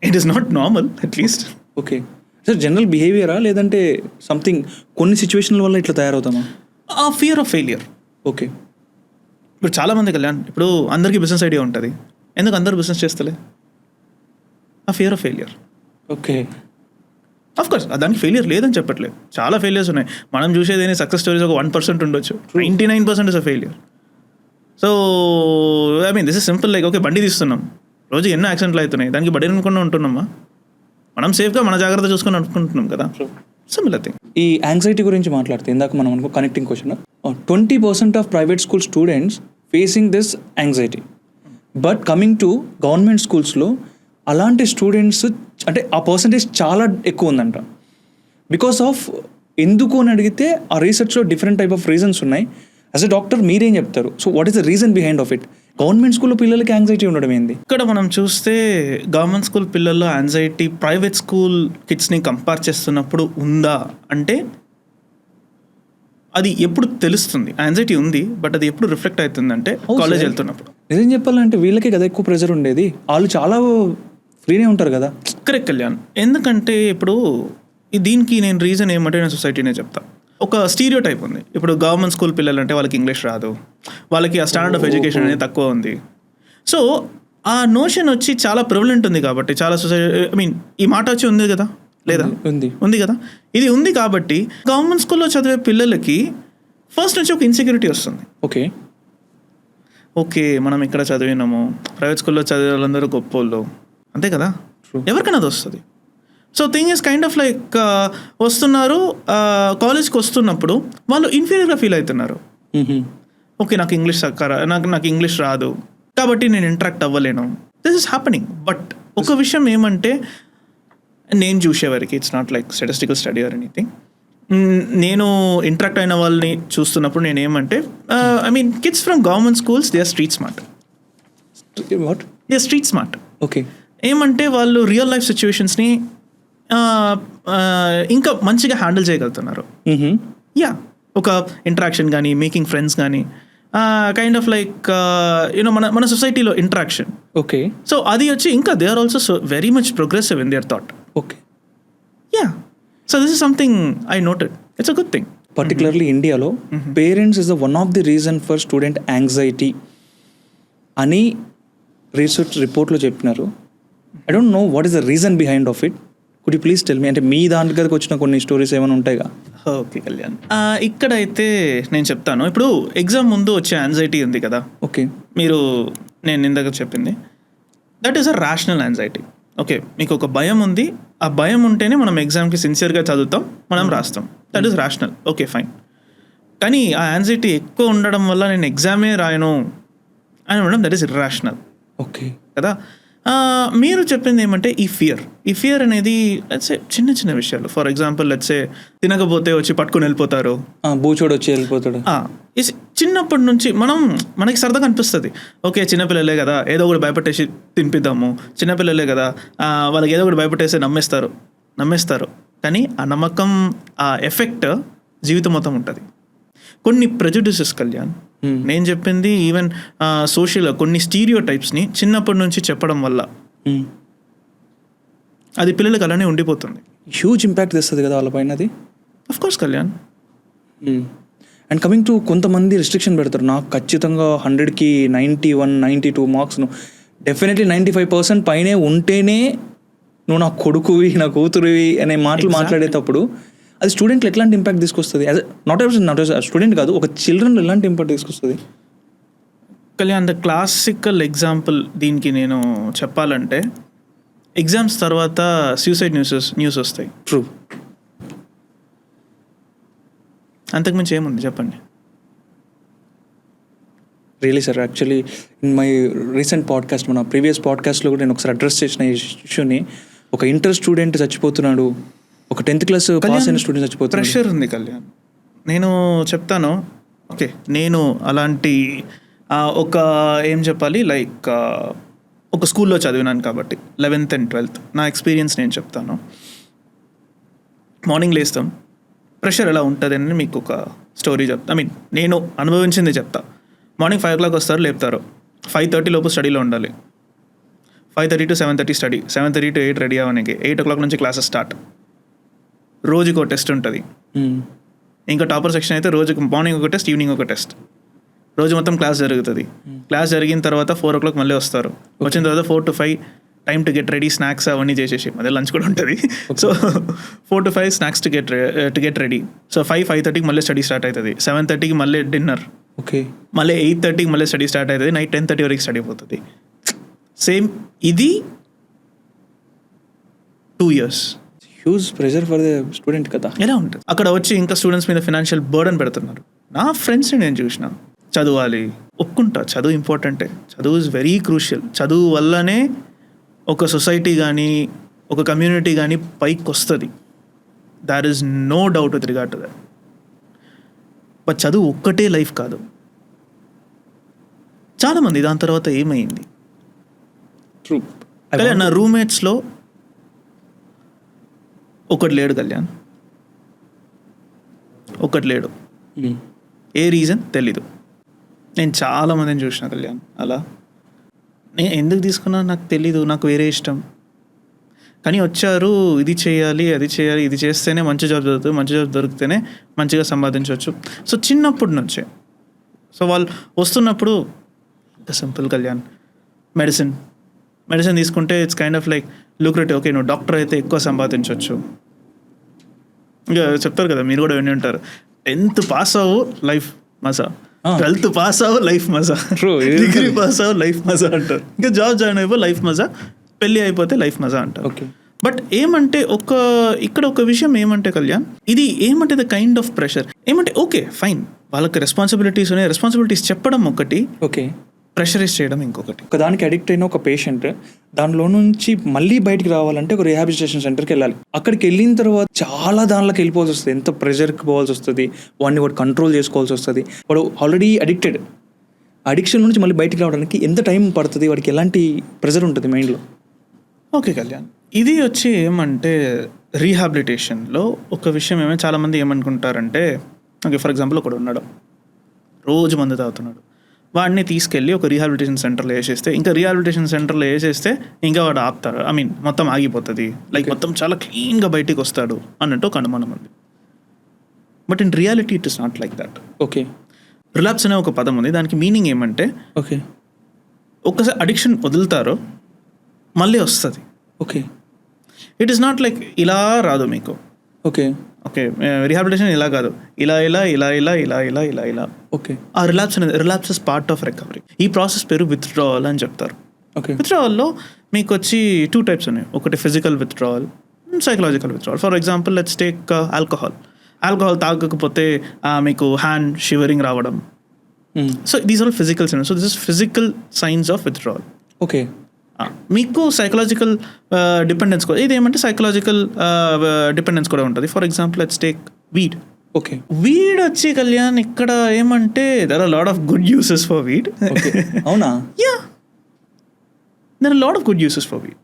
it is not normal at least. Okay sir, general బిహేవియరా లేదంటే సంథింగ్ కొన్ని సిచ్యువేషన్ల వల్ల ఇట్లా తయారవుతామా? ఆ ఫియర్ ఆఫ్ ఫెయిలియర్. ఓకే, ఇప్పుడు చాలామంది కళ్యాణ్, ఇప్పుడు అందరికీ బిజినెస్ ఐడియా ఉంటుంది, ఎందుకు అందరూ బిజినెస్ చేస్తలే? ఆ fear of failure. Okay, of course దానికి ఫెయిలియర్ లేదని చెప్పట్లేదు, చాలా ఫెయిలియర్స్ ఉన్నాయి. మనం చూసేది సక్సెస్ స్టోరీస్ ఒక 1% ఉండొచ్చు, 99% is a failure. So I mean this is simple. Like okay, బండి తీస్తున్నాం, రోజు ఎన్నో యాక్సిడెంట్లు అవుతున్నాయి, దానికి బండి అనుకుండా ఉంటున్నామా? మనం సేఫ్గా మన జాగ్రత్త చూసుకొని అనుకుంటున్నాం కదా, సిమిలర్ థింగ్. ఈ యాంగ్జైటీ గురించి మాట్లాడితే ఇందాక మనం అనుకో connecting question, 20% of private school students facing this anxiety, but coming to government స్కూల్స్లో అలాంటి స్టూడెంట్స్ అంటే ఆ పర్సంటేజ్ చాలా ఎక్కువ ఉందంట. బికాస్ ఆఫ్ ఎందుకు అని అడిగితే ఆ రీసెర్చ్లో డిఫరెంట్ టైప్ ఆఫ్ రీజన్స్ ఉన్నాయి. యాజ్ ఎ డాక్టర్ మీరేం చెప్తారు? So what is the reason behind of it? Government స్కూల్లో పిల్లలకి యాంగ్జైటీ ఉండడం ఏంది? ఇక్కడ మనం చూస్తే గవర్నమెంట్ స్కూల్ పిల్లల్లో యాంగ్జైటీ ప్రైవేట్ స్కూల్ కిడ్స్ని కంపేర్ చేస్తున్నప్పుడు ఉందా అంటే అది ఎప్పుడు తెలుస్తుంది. యాంగ్జైటీ ఉంది, బట్ అది ఎప్పుడు రిఫ్లెక్ట్ అవుతుందంటే కాలేజ్ వెళ్తున్నప్పుడు. నిజం చెప్పాలంటే వీళ్ళకే కదా ఎక్కువ ప్రెషర్ ఉండేది, వాళ్ళు చాలా ఫ్రీనే ఉంటారు కదా. కరెక్ట్ కళ్యాణ్. ఎందుకంటే ఇప్పుడు దీనికి నేను రీజన్ ఏమంటే నేను సొసైటీనే చెప్తా. ఒక స్టీరియో టైప్ ఉంది. ఇప్పుడు గవర్నమెంట్ స్కూల్ పిల్లలు అంటే వాళ్ళకి ఇంగ్లీష్ రాదు, వాళ్ళకి ఆ స్టాండర్డ్ ఆఫ్ ఎడ్యుకేషన్ అనేది తక్కువ ఉంది. సో ఆ నోషన్ వచ్చి చాలా ప్రివలెంట్ ఉంది కాబట్టి చాలా సొసైటీ ఈ మాట వచ్చి ఉంది కదా, లేదా ఉంది కదా, ఇది ఉంది కాబట్టి గవర్నమెంట్ స్కూల్లో చదివే పిల్లలకి ఫస్ట్ నుంచి ఒక ఇన్సెక్యూరిటీ వస్తుంది. ఓకే మనం ఇక్కడ చదివినాము, ప్రైవేట్ స్కూల్లో చదివే వాళ్ళందరూ గొప్పోళ్ళు, అంతే కదా, ఎవరికైనా అది వస్తుంది. So thing is kind of like వస్తున్నారు కాలేజ్కి వస్తున్నప్పుడు వాళ్ళు ఇన్ఫీరియర్గా ఫీల్ అవుతున్నారు. ఓకే నాకు ఇంగ్లీష్ నాకు ఇంగ్లీష్ రాదు కాబట్టి నేను ఇంటరాక్ట్ అవ్వలేను. This is happening. బట్ ఒక విషయం ఏమంటే నేను చూసేవారికి it's not like statistical study or anything, నేను ఇంటరాక్ట్ అయిన వాళ్ళని చూస్తున్నప్పుడు నేను ఏమంటే kids from government schools they are street smart. They are street smart. Okay ఏమంటే వాళ్ళు రియల్ లైఫ్ సిచ్యువేషన్స్ని ఇంకా మంచిగా హ్యాండిల్ చేయగలుగుతున్నారు. ఒక ఇంటరాక్షన్ కానీ మేకింగ్ ఫ్రెండ్స్ కానీ కైండ్ ఆఫ్ లైక్ మన సొసైటీలో ఇంటరాక్షన్. ఓకే సో అది వచ్చి ఇంకా they are also very much progressive in their thought. Okay so this is something I noted. It's a good thing. Particularly ఇండియాలో parents is the one of the reason for student anxiety అని research రిపోర్ట్లో చెప్పినారు. I don't know what is the reason behind of it. Could you please tell me? అంటే మీ దాంట్లోకి వచ్చిన కొన్ని stories ఏమైనా ఉంటాయిగా? ఓకే కళ్యాణ్, ఇక్కడైతే నేను చెప్తాను. ఇప్పుడు ఎగ్జామ్ ముందు వచ్చే యాంగ్జైటీ ఉంది కదా, ఓకే నేను ఇందాక చెప్పింది that is a rational anxiety. Okay మీకు ఒక భయం ఉంది, ఆ భయం ఉంటేనే మనం ఎగ్జామ్కి సిన్సియర్గా చదువుతాం, మనం రాస్తాం, that is rational. Okay fine. కానీ ఆ యాంగ్జైటీ ఎక్కువ ఉండడం వల్ల నేను ఎగ్జామే రాయను అని ఉండడం దట్ ఈస్ ఇర్రాషనల్. ఓకే కదా. మీరు చెప్పింది ఏమంటే ఈ ఫియర్ అనేది లెట్సే చిన్న చిన్న విషయాలు. ఫర్ ఎగ్జాంపుల్ లెట్సే తినకపోతే వచ్చి పట్టుకుని వెళ్ళిపోతారు, బూచోడు వచ్చి వెళ్ళిపోతాడు. చిన్నప్పటి నుంచి మనకి సరదాగా అనిపిస్తుంది. ఓకే చిన్నపిల్లలే కదా ఏదో ఒకటి భయపెట్టేసి తినిపిద్దాము, చిన్నపిల్లలే కదా వాళ్ళకి ఏదో ఒకటి భయపెట్టేసి నమ్మేస్తారు. కానీ ఆ నమ్మకం ఆ ఎఫెక్ట్ జీవితం మొత్తం ఉంటుంది. కొన్ని ప్రెజుడిసెస్ కళ్యాణ్, నేను చెప్పింది ఈవెన్ సోషల్ కొన్ని స్టీరియో టైప్స్ని చిన్నప్పటి నుంచి చెప్పడం వల్ల అది పిల్లలకి అలానే ఉండిపోతుంది. హ్యూజ్ ఇంపాక్ట్ తెస్తుంది కదా వాళ్ళ పైన అది. Of course Kalyan. And coming to కొంతమంది రిస్ట్రిక్షన్ పెడతారు, నాకు ఖచ్చితంగా 100కి 91, 92 మార్క్స్ను డెఫినెట్లీ 95% పైనే ఉంటేనే నువ్వు నా కొడుకువి నా కూతురువి అనే మాటలు మాట్లాడేటప్పుడు అది స్టూడెంట్లు ఎట్లాంటి ఇంపాక్ట్ తీసుకొస్తుంది? నాట్ స్టూడెంట్ కాదు, ఒక చిల్డ్రన్ ఎలాంటి ఇంపాక్ట్ తీసుకొస్తుంది? కళ్యాణ్ ద క్లాసికల్ ఎగ్జాంపుల్ దీనికి నేను చెప్పాలంటే ఎగ్జామ్స్ తర్వాత సూసైడ్ న్యూస్ వస్తాయి. ట్రూ. అంతకుమించి ఏముంది చెప్పండి? Really sir, actually in my recent podcast, మన ప్రీవియస్ పాడ్కాస్ట్లో కూడా నేను ఒకసారి అడ్రస్ చేసిన ఈ ఇష్యూని. ఒక ఇంటర్ స్టూడెంట్ చచ్చిపోతున్నాడు, ఒక 10th క్లాస్ పాస్ అయిన స్టూడెంట్ చచ్చిపోతున్నాడు. ప్రెషర్ ఉంది కళ్యాణ్. నేను చెప్తాను. ఓకే నేను అలాంటి ఒక ఏం చెప్పాలి లైక్ ఒక స్కూల్లో చదివినాను కాబట్టి 11th and 12th నా ఎక్స్పీరియన్స్ నేను చెప్తాను. మార్నింగ్ లేస్తాం, ప్రెషర్ ఎలా ఉంటుంది అని మీకు ఒక స్టోరీ చెప్తా. నేను అనుభవించింది చెప్తా. మార్నింగ్ 5 o'clock వస్తారు, లేపుతారు. 5:30 లోపు స్టడీలో ఉండాలి. 5:30 to 7:30 స్టడీ, 7:30 to 8 రెడీ అవ్వడానికి, 8 o'clock నుంచి క్లాసెస్ స్టార్ట్. రోజుకి ఒక టెస్ట్ ఉంటుంది. ఇంకా టాపర్ సెక్షన్ అయితే రోజుకి మార్నింగ్ ఒక టెస్ట్, ఈవినింగ్ ఒక టెస్ట్, రోజు మొత్తం క్లాస్ జరుగుతుంది. క్లాస్ జరిగిన తర్వాత 4 o'clock మళ్ళీ వస్తారు. వచ్చిన తర్వాత 4 to 5 time to get ready, snacks అవన్నీ చేసేసి, అదే లంచ్ కూడా ఉంటుంది. So 4 to 5 snacks to get ready. So 5:30కి మళ్ళీ స్టడీ స్టార్ట్ అవుతుంది. 7:30కి మళ్ళీ డిన్నర్. ఓకే మళ్ళీ 8:30కి మళ్ళీ స్టడీ స్టార్ట్ అవుతుంది. నైట్ 10:30 వరకు స్టడీ అయిపోతుంది. సేమ్ ఇది 2 years. Huge pressure for the student కదా. ఎలా ఉంటుంది అక్కడ వచ్చి ఇంకా స్టూడెంట్స్ మీద ఫైనాన్షియల్ బర్డన్ పెడుతున్నారు. నా ఫ్రెండ్స్ని నేను చూసిన, చదవాలి ఒప్పుకుంటా, చదువు ఇంపార్టెంటే, చదువు ఇస్ వెరీ క్రూషియల్. చదువు వల్లనే ఒక సొసైటీ కానీ ఒక కమ్యూనిటీ కానీ పైకి వస్తుంది. There is no doubt with regard to that. But చదువు ఒక్కటే లైఫ్ కాదు. చాలామంది దాని తర్వాత ఏమైంది? ట్రూ. కళ్యాణ్, నా రూమ్మేట్స్లో ఒకటి లేడు కళ్యాణ్, ఒకటి లేడు. ఏ రీజన్ తెలీదు. నేను చాలామందిని చూసిన కళ్యాణ్ అలా. నేను ఎందుకు తీసుకున్నాను నాకు తెలీదు, నాకు వేరే ఇష్టం. కానీ వచ్చారు, ఇది చేయాలి, అది చేయాలి, ఇది చేస్తేనే మంచి జాబ్ దొరుకుతుంది, మంచి జాబ్ దొరికితేనే మంచిగా సంపాదించవచ్చు. సో చిన్నప్పటి నుంచే సో వాళ్ళు వస్తున్నప్పుడు సింపుల్ కళ్యాణ్, మెడిసిన్ తీసుకుంటే it's kind of like lucrative. Okay, నువ్వు డాక్టర్ అయితే ఎక్కువ సంపాదించవచ్చు. ఇంకా చెప్తారు కదా, మీరు కూడా విని ఉంటారు, 10th పాస్ అవ్వు లైఫ్ మజా, 12th పాస్ అవ్వు లైఫ్ మజా, డిగ్రీ పాస్ అవ్వు లైఫ్ మజా అంటారు. ఇంకా జాబ్ జాయిన్ అయిపో లైఫ్ మజా, పెళ్ళి అయిపోతే లైఫ్ మజా అంటారు. ఓకే. బట్ ఏమంటే ఇక్కడ ఒక విషయం ఏమంటే కళ్యాణ్, ఇది ఏమంటే ద కైండ్ ఆఫ్ ప్రెషర్. ఏమంటే ఓకే ఫైన్, వాళ్ళకి రెస్పాన్సిబిలిటీస్ ఉన్నాయి, రెస్పాన్సిబిలిటీస్ చెప్పడం ఒకటి, ఓకే, ప్రెషరైజ్ చేయడం ఇంకొకటి. ఒకదానికి అడిక్ట్ అయిన ఒక పేషెంట్ దానిలో నుంచి మళ్ళీ బయటికి రావాలంటే ఒక రిహాబిలిటేషన్ సెంటర్కి వెళ్ళాలి. అక్కడికి వెళ్ళిన తర్వాత చాలా దానిలోకి వెళ్ళిపోవాల్సి వస్తుంది, ఎంత ప్రెషర్కి పోవాల్సి వస్తుంది, వాడిని వాడు కంట్రోల్ చేసుకోవాల్సి వస్తుంది. వాడు ఆల్రెడీ అడిక్షన్ నుంచి మళ్ళీ బయటికి రావడానికి ఎంత టైం పడుతుంది, వాడికి ఎలాంటి ప్రెషర్ ఉంటుంది మైండ్లో. ఓకే కళ్యాణ్, ఇది వచ్చి ఏమంటే రీహాబిలిటేషన్లో ఒక విషయం చాలామంది ఏమనుకుంటారంటే, ఓకే ఫర్ ఎగ్జాంపుల్ ఒకడు ఉన్నాడు, రోజు మందు తాగుతున్నాడు, వాడిని తీసుకెళ్ళి ఒక రీహాబిలిటేషన్ సెంటర్లో వేసేస్తే, ఇంకా రీహాబిలిటేషన్ సెంటర్లో వేసేస్తే ఇంకా వాడు ఆపుతారు, మొత్తం ఆగిపోతుంది, లైక్ మొత్తం చాలా క్లీన్గా బయటికి వస్తాడు అన్నట్టు ఒక అనుమానం ఉంది. But in reality it is not like that. Okay. Relapse అనే ఒక పదం ఉంది, దానికి మీనింగ్ ఏమంటే ఓకే, ఒక్కసారి అడిక్షన్ వదులుతారో మళ్ళీ వస్తుంది. Okay. It is not like ఇలా రాదు మీకు. ఓకే. ఓకే, రిహాబిలిటేషన్ ఇలా కాదు, ఇలా ఇలా ఇలా ఇలా ఇలా ఇలా ఇలా ఇలా. ఓకే. ఆ relapse is part of recovery. ఈ ప్రాసెస్ పేరు విత్డ్రావల్ అని చెప్తారు. ఓకే. విత్డ్రావల్లో మీకు వచ్చి 2 types ఉన్నాయి. ఒకటి physical withdrawal, psychological withdrawal. For example let's take alcohol తాగకపోతే మీకు హ్యాండ్ షివరింగ్ రావడం. So these are physical signs. So this is physical signs of withdrawal. Okay. మీకు సైకలాజికల్ డిపెండెన్స్ కూడా, ఇదేమంటే సైకలాజికల్ డిపెండెన్స్ కూడా ఉంటుంది. For example let's take weed. Okay. Weed వచ్చి కళ్యాణ్ ఇక్కడ ఏమంటే there are lot of good uses for weed. అవునా? Yeah, there are lot of good uses for weed.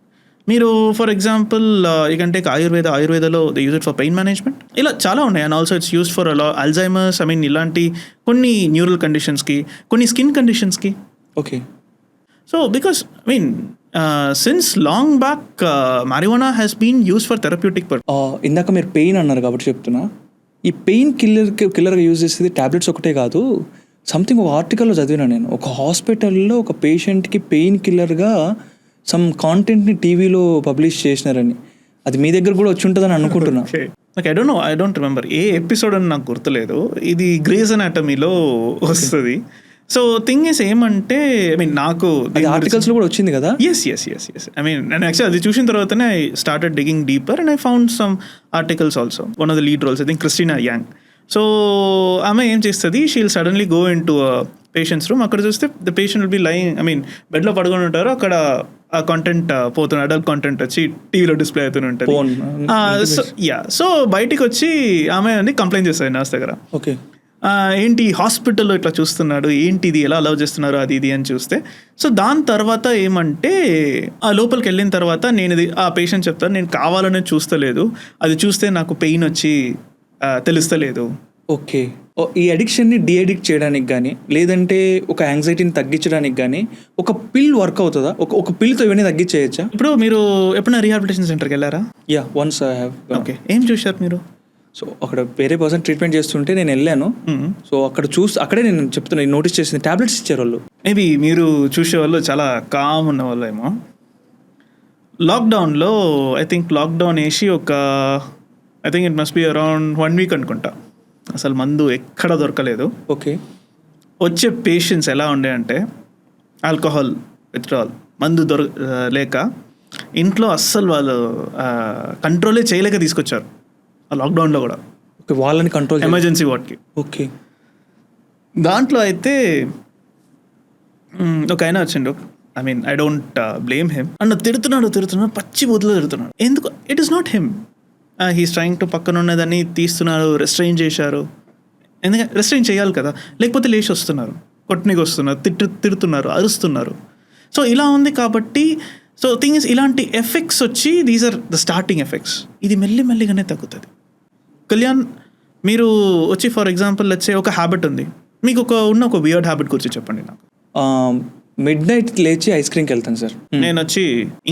మీరు for example you can take ఆయుర్వేదలో they use it for pain management. ఇలా చాలా ఉన్నాయి. And also it's used for Alzheimer's, ఇలాంటి కొన్ని neural కండిషన్స్కి, కొన్ని స్కిన్ కండిషన్స్కి. Okay. So because since long back marijuana has been used for therapeutic purpose. ఇందాక మీరు పెయిన్ అన్నారు కాబట్టి చెప్తున్నా, ఈ పెయిన్ కిల్లర్గా యూజ్ చేసేది ట్యాబ్లెట్స్ ఒకటే కాదు. సంథింగ్ ఒక ఆర్టికల్లో చదివినా నేను, ఒక హాస్పిటల్లో ఒక పేషెంట్కి పెయిన్ కిల్లర్గా సమ్ కాంటెంట్ని టీవీలో పబ్లిష్ చేసినారని. అది మీ దగ్గర కూడా వచ్చి ఉంటుందని అనుకుంటున్నా. I don't remember A episode అని నాకు గుర్తులేదు. ఇది గ్రేజ్ అనాటమీలో వస్తుంది. సో థింగ్ ఈస్ ఏమంటే నాకు ఆర్టికల్స్లో కూడా వచ్చింది కదా. ఎస్ నేను యాక్చువల్లీ అది చూసిన తర్వాతనే I started digging deeper and I found some articles also. One of the lead roles I think Cristina Yang. So ఆమె ఏం చేస్తుంది, she will suddenly go into patients room. అక్కడ చూస్తే the patient will be lying బెడ్లో పడుకొని ఉంటారు, అక్కడ ఆ కాంటెంట్ పోతున్న అడల్ట్ కాంటెంట్ వచ్చి టీవీలో డిస్ప్లే అవుతూనే ఉంటుంది. సో బయటికి వచ్చి ఆమె కంప్లైంట్ చేస్తుంది నర్స్ దగ్గర. ఓకే, ఏంటి హాస్పిటల్లో ఇట్లా చూస్తున్నాడు, ఏంటి ఇది ఎలా అలౌ చేస్తున్నారు అది ఇది అని చూస్తే. సో దాని తర్వాత ఏమంటే ఆ లోపలికి వెళ్ళిన తర్వాత ఆ పేషెంట్ చెప్తారు, నేను కావాలనే చూస్తలేదు, అది చూస్తే నాకు పెయిన్ వచ్చి తెలుస్తలేదు. ఓకే. ఈ అడిక్షన్ని డీఅడిక్ట్ చేయడానికి కానీ, లేదంటే ఒక యాంగ్జైటీని తగ్గించడానికి కానీ ఒక పిల్ వర్క్ అవుతుందా? ఒక పిల్తో ఇవన్నీ తగ్గించేయచ్చా? ఇప్పుడు మీరు ఎప్పుడైనా రీహాబిలిటేషన్ సెంటర్కి వెళ్ళారా? Yeah, once I have. Okay, ఏం చూశారు మీరు? సో అక్కడ వేరే పర్సన్ ట్రీట్మెంట్ చేస్తుంటే నేను వెళ్ళాను. సో అక్కడే నేను చెప్తున్నా, నోటీస్ చేసింది ట్యాబ్లెట్స్ ఇచ్చారు వాళ్ళు. మేబీ మీరు చూసేవాళ్ళు చాలా కామ్ ఉన్న వాళ్ళు ఏమో. లాక్డౌన్లో లాక్డౌన్ వేసి I think it must be around 1 week అనుకుంటా, అసలు మందు ఎక్కడ దొరకలేదు. ఓకే. వచ్చే పేషెంట్స్ ఎలా ఉండే అంటే ఆల్కహాల్ విత్డ్రాల్ మందు లేక ఇంట్లో అస్సలు వాళ్ళు కంట్రోలే చేయలేక తీసుకొచ్చారు ఆ లాక్డౌన్లో కూడా. ఓకే, వాళ్ళని కంట్రోల్ ఎమర్జెన్సీ వార్డ్కి. ఓకే. దాంట్లో అయితే ఒక ఆయన వచ్చిండు, I mean I don't blame him and తిడుతున్నాడు పచ్చి బూతులో తిడుతున్నాడు. ఎందుకు? It is not him. He's trying to పక్కన ఉన్నదాన్ని తీస్తున్నారు, రెస్ట్రైన్ చేశారు. ఎందుకంటే రెస్ట్రైన్ చేయాలి కదా, లేకపోతే లేచి వస్తున్నారు, కొట్టనికి వస్తున్నారు, తిడుతున్నారు, అరుస్తున్నారు. సో ఇలా ఉంది కాబట్టి సో థింగ్ ఇస్ ఇలాంటి ఎఫెక్ట్స్ వచ్చి these are the starting effects. ఇది మెల్లిగానే తగ్గుతుంది. కళ్యాణ్, మీరు వచ్చి ఫర్ ఎగ్జాంపుల్ వచ్చే ఒక హ్యాబిట్ ఉంది మీకు, ఒక వియర్డ్ హ్యాబిట్ గురించి చెప్పండి నాకు. మిడ్ నైట్ లేచి ఐస్ క్రీమ్కి వెళ్తాను సార్. నేను వచ్చి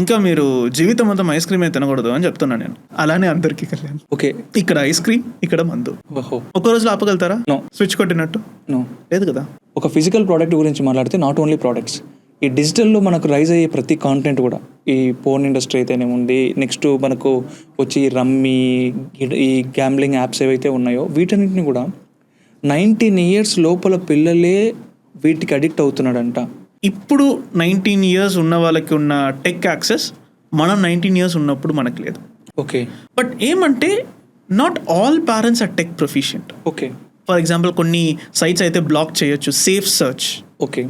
ఇంకా మీరు జీవితం మొత్తం ఐస్ క్రీమ్ తినకూడదు అని చెప్తున్నాను నేను. అలానే అందరికీ కళ్యాణ్. ఓకే, ఇక్కడ ఐస్ క్రీమ్, ఇక్కడ మందు. ఓహో, ఒక రోజులో ఆపగలుగుతారా? నో. స్విచ్ కొట్టినట్టు? నో, లేదు కదా. ఒక ఫిజికల్ ప్రోడక్ట్ గురించి మాట్లాడితే నాట్ ఓన్లీ ప్రోడక్ట్స్, ఈ డిజిటల్లో మనకు రైజ్ అయ్యే ప్రతి కాంటెంట్ కూడా, ఈ పోర్న్ ఇండస్ట్రీ అయితేనే ఉంది, నెక్స్ట్ మనకు వచ్చి రమ్మీ, ఈ గ్యాంబ్లింగ్ యాప్స్ ఏవైతే ఉన్నాయో వీటన్నిటిని కూడా 19 years లోపల పిల్లలే వీటికి అడిక్ట్ అవుతున్నాడంట. ఇప్పుడు 19 years ఉన్న వాళ్ళకి ఉన్న టెక్ యాక్సెస్ మనం 19 years ఉన్నప్పుడు మనకు లేదు. ఓకే, బట్ ఏమంటే not all parents are tech proficient. Okay, for example కొన్ని సైట్స్ అయితే బ్లాక్ చేయొచ్చు, సేఫ్ సర్చ్, ఓకే,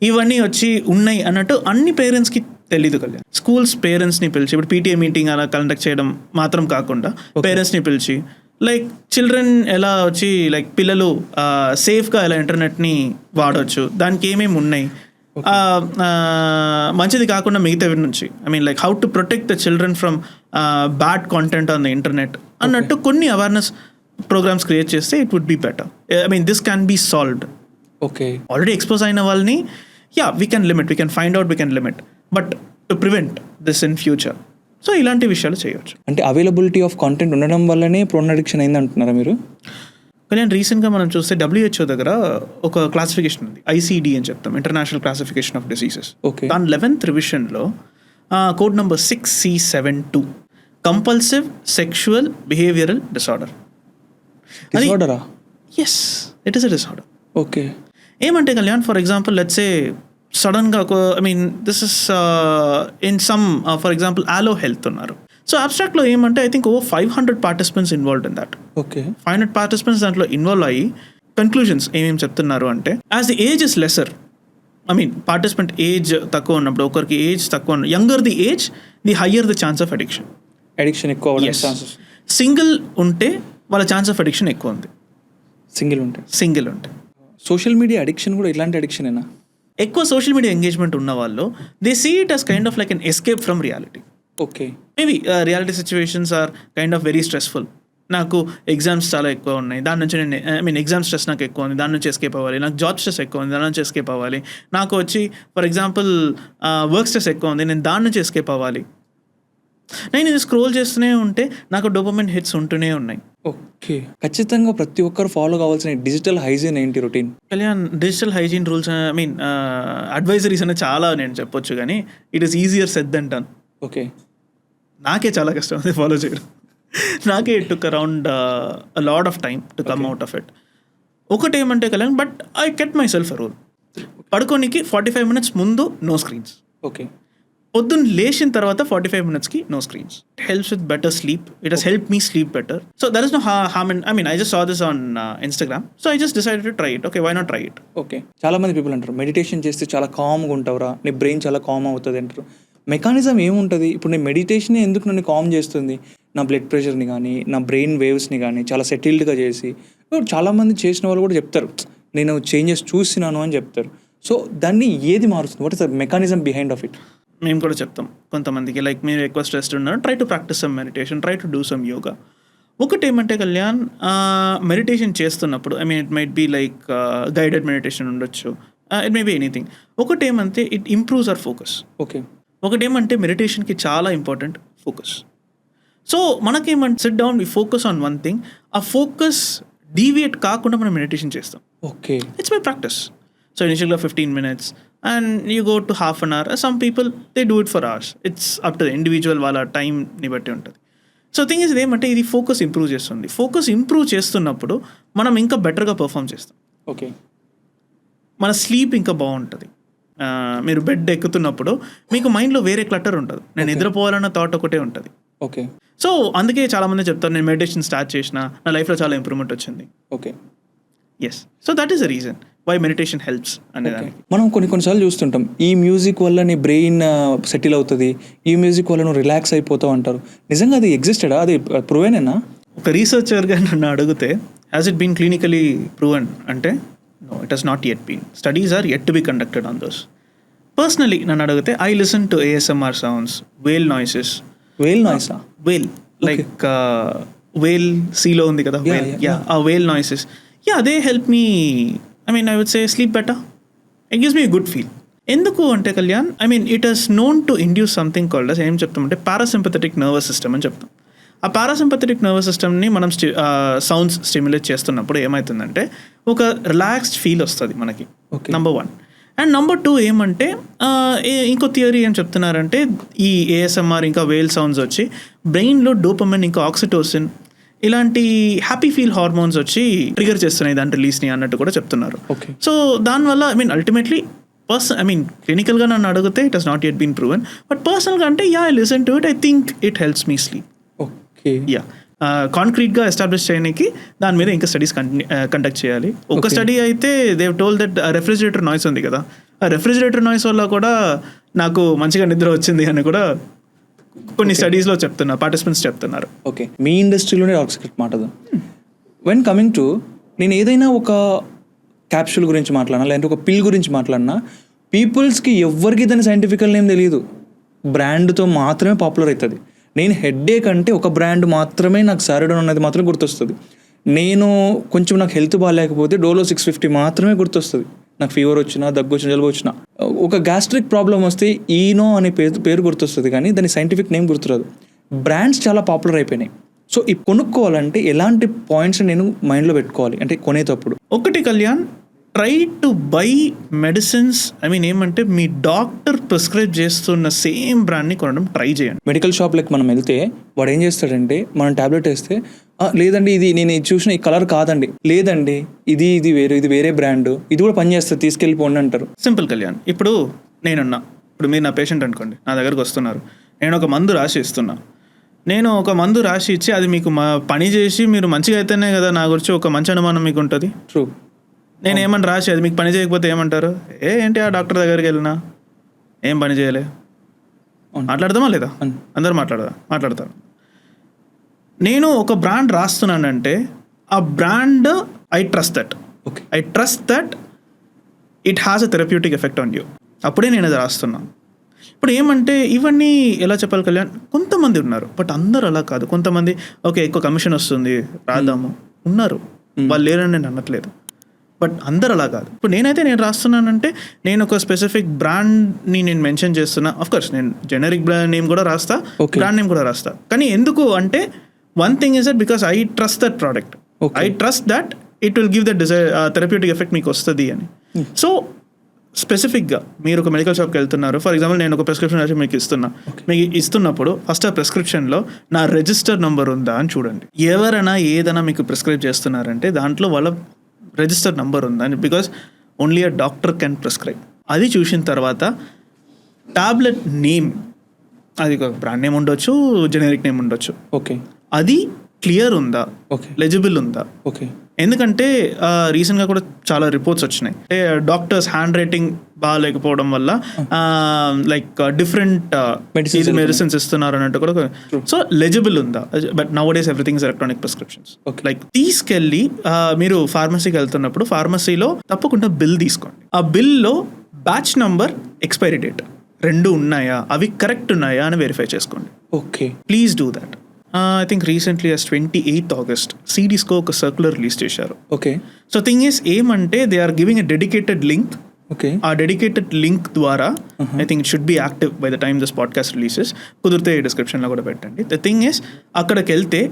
ఇవన్నీ వచ్చి ఉన్నాయి అన్నట్టు అన్ని పేరెంట్స్కి తెలీదు కదా. స్కూల్స్ పేరెంట్స్ని పిలిచి ఇప్పుడు పీటీఏ మీటింగ్ అలా కండక్ట్ చేయడం మాత్రం కాకుండా పేరెంట్స్ని పిలిచి లైక్ చిల్డ్రన్ ఎలా వచ్చి లైక్ పిల్లలు సేఫ్గా ఎలా ఇంటర్నెట్ని వాడవచ్చు, దానికి ఏమేమి ఉన్నాయి, మంచిది కాకుండా మిగతా నుంచి, I mean like how to protect the children from bad content on the internet అన్నట్టు కొన్ని అవేర్నెస్ ప్రోగ్రామ్స్ క్రియేట్ చేస్తే it would be better. I mean this can be solved. Okay, already expose అయిన వాళ్ళని we can limit, we can find out, we can limit, but to prevent this in future. So ఇలాంటి విషయాలు చేయవచ్చు. అంటే availability of content ఉండడం వల్లనే prone addiction అయింది అంటున్నారా మీరు? కానీ రీసెంట్గా మనం చూస్తే WHO దగ్గర ఒక క్లాసిఫికేషన్ ఉంది, ICD అని చెప్తాం, international classification of diseases. Okay, దాని 11th రివిజన్లో code number 6C72 compulsive sexual behavioural disorder. డిసార్డరా? Yes, it is a disorder. Okay, ఏమంటే Kalyan, for example let's say సడన్గా ఒక I mean this is in some for example ఆలో health ఉన్నారు. So అబ్స్ట్రాక్ట్లో ఏమంటే I think over 500 participants involved in that. Okay, 500 participants దాంట్లో involve అయ్యి కన్క్లూజన్స్ ఏమేమి చెప్తున్నారు అంటే, as the age is lesser, I mean participant age తక్కువ ఉన్నప్పుడు, ఒకరికి ఏజ్ తక్కువ ఉన్న younger the age the higher the chance of addiction. Addiction ఎక్కువ అవ్వడానికి ఛాన్సెస్. సింగిల్ ఉంటే వాళ్ళ ఛాన్స్ ఆఫ్ అడిక్షన్ ఎక్కువ ఉంది. సింగిల్ ఉంటే సోషల్ మీడియా అడిక్షన్ కూడా ఇలాంటి అడిక్షనేనా? ఎక్కువ సోషల్ మీడియా ఎంగేజ్మెంట్ ఉన్న వాళ్ళు they see it as kind of like an escape from reality. Okay, maybe reality situations are kind of very stressful. నాకు ఎగ్జామ్స్ చాలా ఎక్కువ ఉన్నాయి, దాని నుంచి నేను ఐ మీన్ ఎగ్జామ్ స్ట్రెస్ నాకు ఎక్కువ ఉంది, దాని నుంచి ఎస్కేప్ అవ్వాలి. నాకు జాబ్ స్ట్రెస్ ఎక్కువ ఉంది, దాని నుంచి ఎస్కేప్ అవ్వాలి. నాకు వచ్చి ఫర్ ఎగ్జాంపుల్ వర్క్ స్ట్రెస్ ఎక్కువ ఉంది, నేను దాని నుంచి ఎస్కేప్ అవ్వాలి. నేను ఇది స్క్రోల్ చేస్తూనే ఉంటే నాకు డోపమైన్ హిట్స్ ఉంటూనే ఉన్నాయి. ఓకే, ఖచ్చితంగా ప్రతి ఒక్కరు ఫాలో కావాల్సిన డిజిటల్ హైజీన్ ఏంటి routine? Kalyan, digital hygiene rules I mean advisories అనేది చాలా నేను చెప్పొచ్చు, కానీ it is easier said than done. Okay, నాకే చాలా కష్టం అది ఫాలో చేయడం. నాకే it took around a lot of time to come out of it. ఒకటి ఏమంటే Kalyan, but I kept myself a rule, పడుకోనికి 45 minutes ముందు నో స్క్రీన్స్. ఓకే, పొద్దున్న లేచిన తర్వాత 45 minutesకి no screens. It helps with better sleep. It has help me sleep better. So there is no harm in, I mean I just saw this on Instagram, so I just decided to try it. Okay, why not try it? Okay, చాలా మంది people అంటారు meditation చేస్తే చాలా కామ్గా ఉంటావురా, నీ brain చాలా com అవుతుంది అంటారు. మెకానిజం ఏముంటుంది? ఇప్పుడు నేను మెడిటేషన్ ఎందుకు నన్ను కామ్ చేస్తుంది? నా బ్లడ్ ప్రెషర్ని కానీ నా బ్రెయిన్ వేవ్స్ని కానీ చాలా సెటిల్డ్గా చేసి, చాలామంది చేసిన వాళ్ళు కూడా చెప్తారు నేను చేంజెస్ చూసినాను అని చెప్తారు. సో దాన్ని ఏది మారుస్తుంది? What is the mechanism behind of it? మేము కూడా చెప్తాం కొంతమందికి, లైక్ మీరు ఎక్కువ స్ట్రెస్డ్ ఉన్నారు, try to practice some meditation, try to do some yoga. ఒకటి ఏమంటే కళ్యాణ్, మెడిటేషన్ చేస్తున్నప్పుడు I mean it might be like guided meditation ఉండొచ్చు, ఇట్ మే బీ ఎనీథింగ్. ఒకటి ఏమంటే it improves our focus. Okay, ఒకటి ఏమంటే మెడిటేషన్కి చాలా ఇంపార్టెంట్ ఫోకస్. సో మనకేమంటే sit down, we focus on one thing, ఆ ఫోకస్ డీవియేట్ కాకుండా మనం మెడిటేషన్ చేస్తాం. Okay, it's my practice. So ఇనిషియల్గా 15 minutes and you go to half an hour. Some people they do it for hours. It's up to the individual, వాళ్ళ టైంని బట్టి ఉంటుంది. So thing is ఏమంటే ఇది ఫోకస్ ఇంప్రూవ్ చేస్తుంది. Focus improve చేస్తున్నప్పుడు మనం ఇంకా బెటర్గా పర్ఫామ్ చేస్తాం. ఓకే, మన స్లీప్ ఇంకా బాగుంటుంది. మీరు బెడ్ ఎక్కుతున్నప్పుడు మీకు మైండ్లో వేరే క్లటర్ ఉంటుంది, నేను నిద్రపోవాలన్న థాట్ ఒకటే ఉంటుంది. ఓకే, సో అందుకే చాలామంది చెప్తారు నేను మెడిటేషన్ స్టార్ట్ చేసిన, నా లైఫ్లో చాలా ఇంప్రూవ్మెంట్ వచ్చింది. Okay, yes, so that is the reason. Why meditation helps అనేదానికి. మనం కొన్నిసార్లు చూస్తుంటాం ఈ మ్యూజిక్ వల్ల నీ బ్రెయిన్ సెటిల్ అవుతుంది, ఈ మ్యూజిక్ వల్ల నువ్వు రిలాక్స్ అయిపోతావు అంటారు. నిజంగా అది ఎగ్జిస్టెడా? అది ప్రూవేనేనా? ఒక రీసెర్చర్గా నన్ను అడిగితే has it been clinically proven అంటే no, it has not yet been. Studies are yet to be conducted on those. Personally నన్ను అడిగితే I listen to ASMR sounds, whale noises. Whale నాయిసా? వేల్ లైక్ వేల్ సీలో ఉంది కదా, ఆ whale noises, they help me. I mean I would say sleep better. It gives me good feel. ఎందుకు అంటే Kalyan, I mean it has known to induce something called అస్, ఏం చెప్తామంటే parasympathetic nervous system అని చెప్తాం. ఆ పారాసింపథెటిక్ నర్వస్ సిస్టమ్ని మనం sounds stimulate చేస్తున్నప్పుడు ఏమవుతుందంటే ఒక రిలాక్స్డ్ ఫీల్ వస్తుంది మనకి, నంబర్ 1. అండ్ నంబర్ 2 ఏమంటే ఇంకో థియరీ ఏం చెప్తున్నారంటే ఈ ASMR ఇంకా వేల్ సౌండ్స్ వచ్చి బ్రెయిన్లో డోపమైన్ ఇంకా ఆక్సిటోసిన్ ఇలాంటి హ్యాపీ ఫీల్ హార్మోన్స్ వచ్చి ట్రిగర్ చేస్తున్నాయి దాని రిలీజ్ని అన్నట్టు కూడా చెప్తున్నారు. సో దానివల్ల ఐ మీన్ అల్టిమేట్లీ క్లినికల్గా నన్ను అడిగితే it has not yet been proven, but పర్సనల్గా అంటే I listen to it, I think it helps me sleep. కాంక్రీట్గా ఎస్టాబ్లిష్ చేయడానికి దాని మీద ఇంకా స్టడీస్ కండక్ట్ చేయాలి. ఒక స్టడీ అయితే they've told that refrigerator noise ఉంది కదా, ఆ రెఫ్రిజిరేటర్ నాయిస్ వల్ల కూడా నాకు మంచిగా నిద్ర వచ్చింది అని కూడా కొన్ని స్టడీస్లో పార్టిసిపెంట్స్ చెప్తున్నారు. ఓకే, మీ ఇండస్ట్రీలోనే టాక్సిక్ మాటదు. వెన్ కమింగ్ టు, నేను ఏదైనా ఒక క్యాప్సూల్ గురించి మాట్లాడినా లేదంటే ఒక పిల్ గురించి మాట్లాడినా పీపుల్స్కి ఎవ్వరికి దాని సైంటిఫికల్ నేమ్ తెలియదు, బ్రాండ్తో మాత్రమే పాపులర్ అవుతుంది. నేను హెడ్ఏక్ అంటే ఒక బ్రాండ్ మాత్రమే నాకు సారిడోన్ అనేది మాత్రం గుర్తొస్తుంది. నేను కొంచెం నాకు హెల్త్ బాగాలేకపోతే డోలో 650 మాత్రమే గుర్తొస్తుంది. నాకు ఫీవర్ వచ్చినా, దగ్గు వచ్చినా, జలుబు వచ్చినా. ఒక గ్యాస్ట్రిక్ ప్రాబ్లం వస్తే ఈనో అనే పేరు గుర్తొస్తుంది, కానీ దాని సైంటిఫిక్ నేమ్ గుర్తురాదు. బ్రాండ్స్ చాలా పాపులర్ అయిపోయినాయి. సో ఈ కొనుక్కోవాలంటే ఎలాంటి పాయింట్స్ నేను మైండ్లో పెట్టుకోవాలి అంటే కొనేటప్పుడు? ఒకటి Kalyan, try to buy medicines. I mean ఏమంటే మీ డాక్టర్ ప్రిస్క్రైబ్ చేస్తున్న సేమ్ బ్రాండ్ని కొనడం ట్రై చేయండి. మెడికల్ షాప్లోకి మనం వెళ్తే వాడు ఏం చేస్తాడంటే మనం ట్యాబ్లెట్ వేస్తే లేదండి ఇది నేను చూసిన ఈ కలర్ కాదండి, లేదండి ఇది వేరే బ్రాండ్, ఇది కూడా పనిచేస్తుంది, తీసుకెళ్ళిపోండి అంటారు. సింపుల్ కళ్యాణ్, ఇప్పుడు మీరు నా పేషెంట్ అనుకోండి, నా దగ్గరకు వస్తున్నారు, నేను ఒక మందు రాసి ఇస్తున్నా. నేను ఒక మందు రాసి ఇచ్చి అది మీకు పని చేసి మీరు మంచిగా అయితేనే కదా నా గురించి ఒక మంచి అనుమానం మీకు ఉంటుంది. ట్రూ. నేను ఏమని రాసి అది మీకు పని చేయకపోతే ఏమంటారు? ఏంటి ఆ డాక్టర్ దగ్గరికి వెళ్ళినా ఏం పని చేయలే, మాట్లాడదామా లేదా? అందరు మాట్లాడతారు. నేను ఒక బ్రాండ్ రాస్తున్నానంటే ఆ brand I trust that it has a therapeutic effect on you. అప్పుడే నేను అది రాస్తున్నాను. ఇప్పుడు ఏమంటే ఇవన్నీ ఎలా చెప్పాలి కళ్యాణ్, కొంతమంది ఉన్నారు, బట్ అందరు అలా కాదు. కొంతమంది ఓకే ఎక్కువ కమిషన్ వస్తుంది రాద్దాము ఉన్నారు, వాళ్ళు లేరని నేను అనట్లేదు, బట్ అందరు అలా కాదు. ఇప్పుడు నేను రాస్తున్నానంటే నేను ఒక స్పెసిఫిక్ బ్రాండ్ని నేను మెన్షన్ చేస్తున్నా. అఫ్కోర్స్ నేను జెనరిక్ బ్రాండ్ నేమ్ కూడా రాస్తా, బ్రాండ్ నేమ్ కూడా రాస్తా. కానీ ఎందుకు అంటే one thing is that because I trust that product, I trust that it will give that therapeutic effect మీకు వస్తుంది అని. సో స్పెసిఫిక్గా మీరు ఒక మెడికల్ షాప్కి వెళ్తున్నారు, ఫర్ ఎగ్జాంపుల్ నేను ఒక ప్రిస్క్రిప్షన్ రాసి మీకు ఇస్తున్నప్పుడు ఫస్ట్ ఆ ప్రిస్క్రిప్షన్లో నా రిజిస్టర్ నెంబర్ ఉందా అని చూడండి. ఎవరైనా ఏదైనా మీకు ప్రిస్క్రైబ్ చేస్తున్నారంటే దాంట్లో వాళ్ళ రిజిస్టర్ నెంబర్ ఉందా అని, because only a doctor can prescribe. అది చూసిన తర్వాత టాబ్లెట్ నేమ్, అది ఒక బ్రాండ్ నేమ్ ఉండొచ్చు, జెనరిక్ నేమ్ ఉండొచ్చు, ఓకే, అది క్లియర్ ఉందా, లెజిబుల్ ఉందా. ఓకే, ఎందుకంటే రీసెంట్గా కూడా చాలా రిపోర్ట్స్ వచ్చినాయి, డాక్టర్స్ హ్యాండ్ రైటింగ్ బాగాలేకపోవడం వల్ల లైక్ డిఫరెంట్ మెడిసిన్స్ ఇస్తున్నారు అన్నట్టు కూడా. సో లెజిబుల్ ఉందా, but now days everything is electronic prescriptions. Like తీసుకెళ్ళి మీరు ఫార్మసీకి వెళ్తున్నప్పుడు ఫార్మసీలో తప్పకుండా బిల్ తీసుకోండి. ఆ బిల్లో బ్యాచ్ నంబర్, ఎక్స్పైరీ డేట్ 2 ఉన్నాయా, అవి కరెక్ట్ ఉన్నాయా అని వెరిఫై చేసుకోండి. Okay, please do that. I think recently 28th August CDSCO ఒక సర్క్యులర్ రిలీజ్ చేశారు. ఓకే, సో థింగ్ ఈస్ ఏమంటే they are giving a dedicated link. Okay, ఆ డెడికేటెడ్ లింక్ ద్వారా I think it should be active by the time this podcast releases. కుదిరితే డిస్క్రిప్షన్లో కూడా పెట్టండి. The thing is అక్కడికి వెళ్తే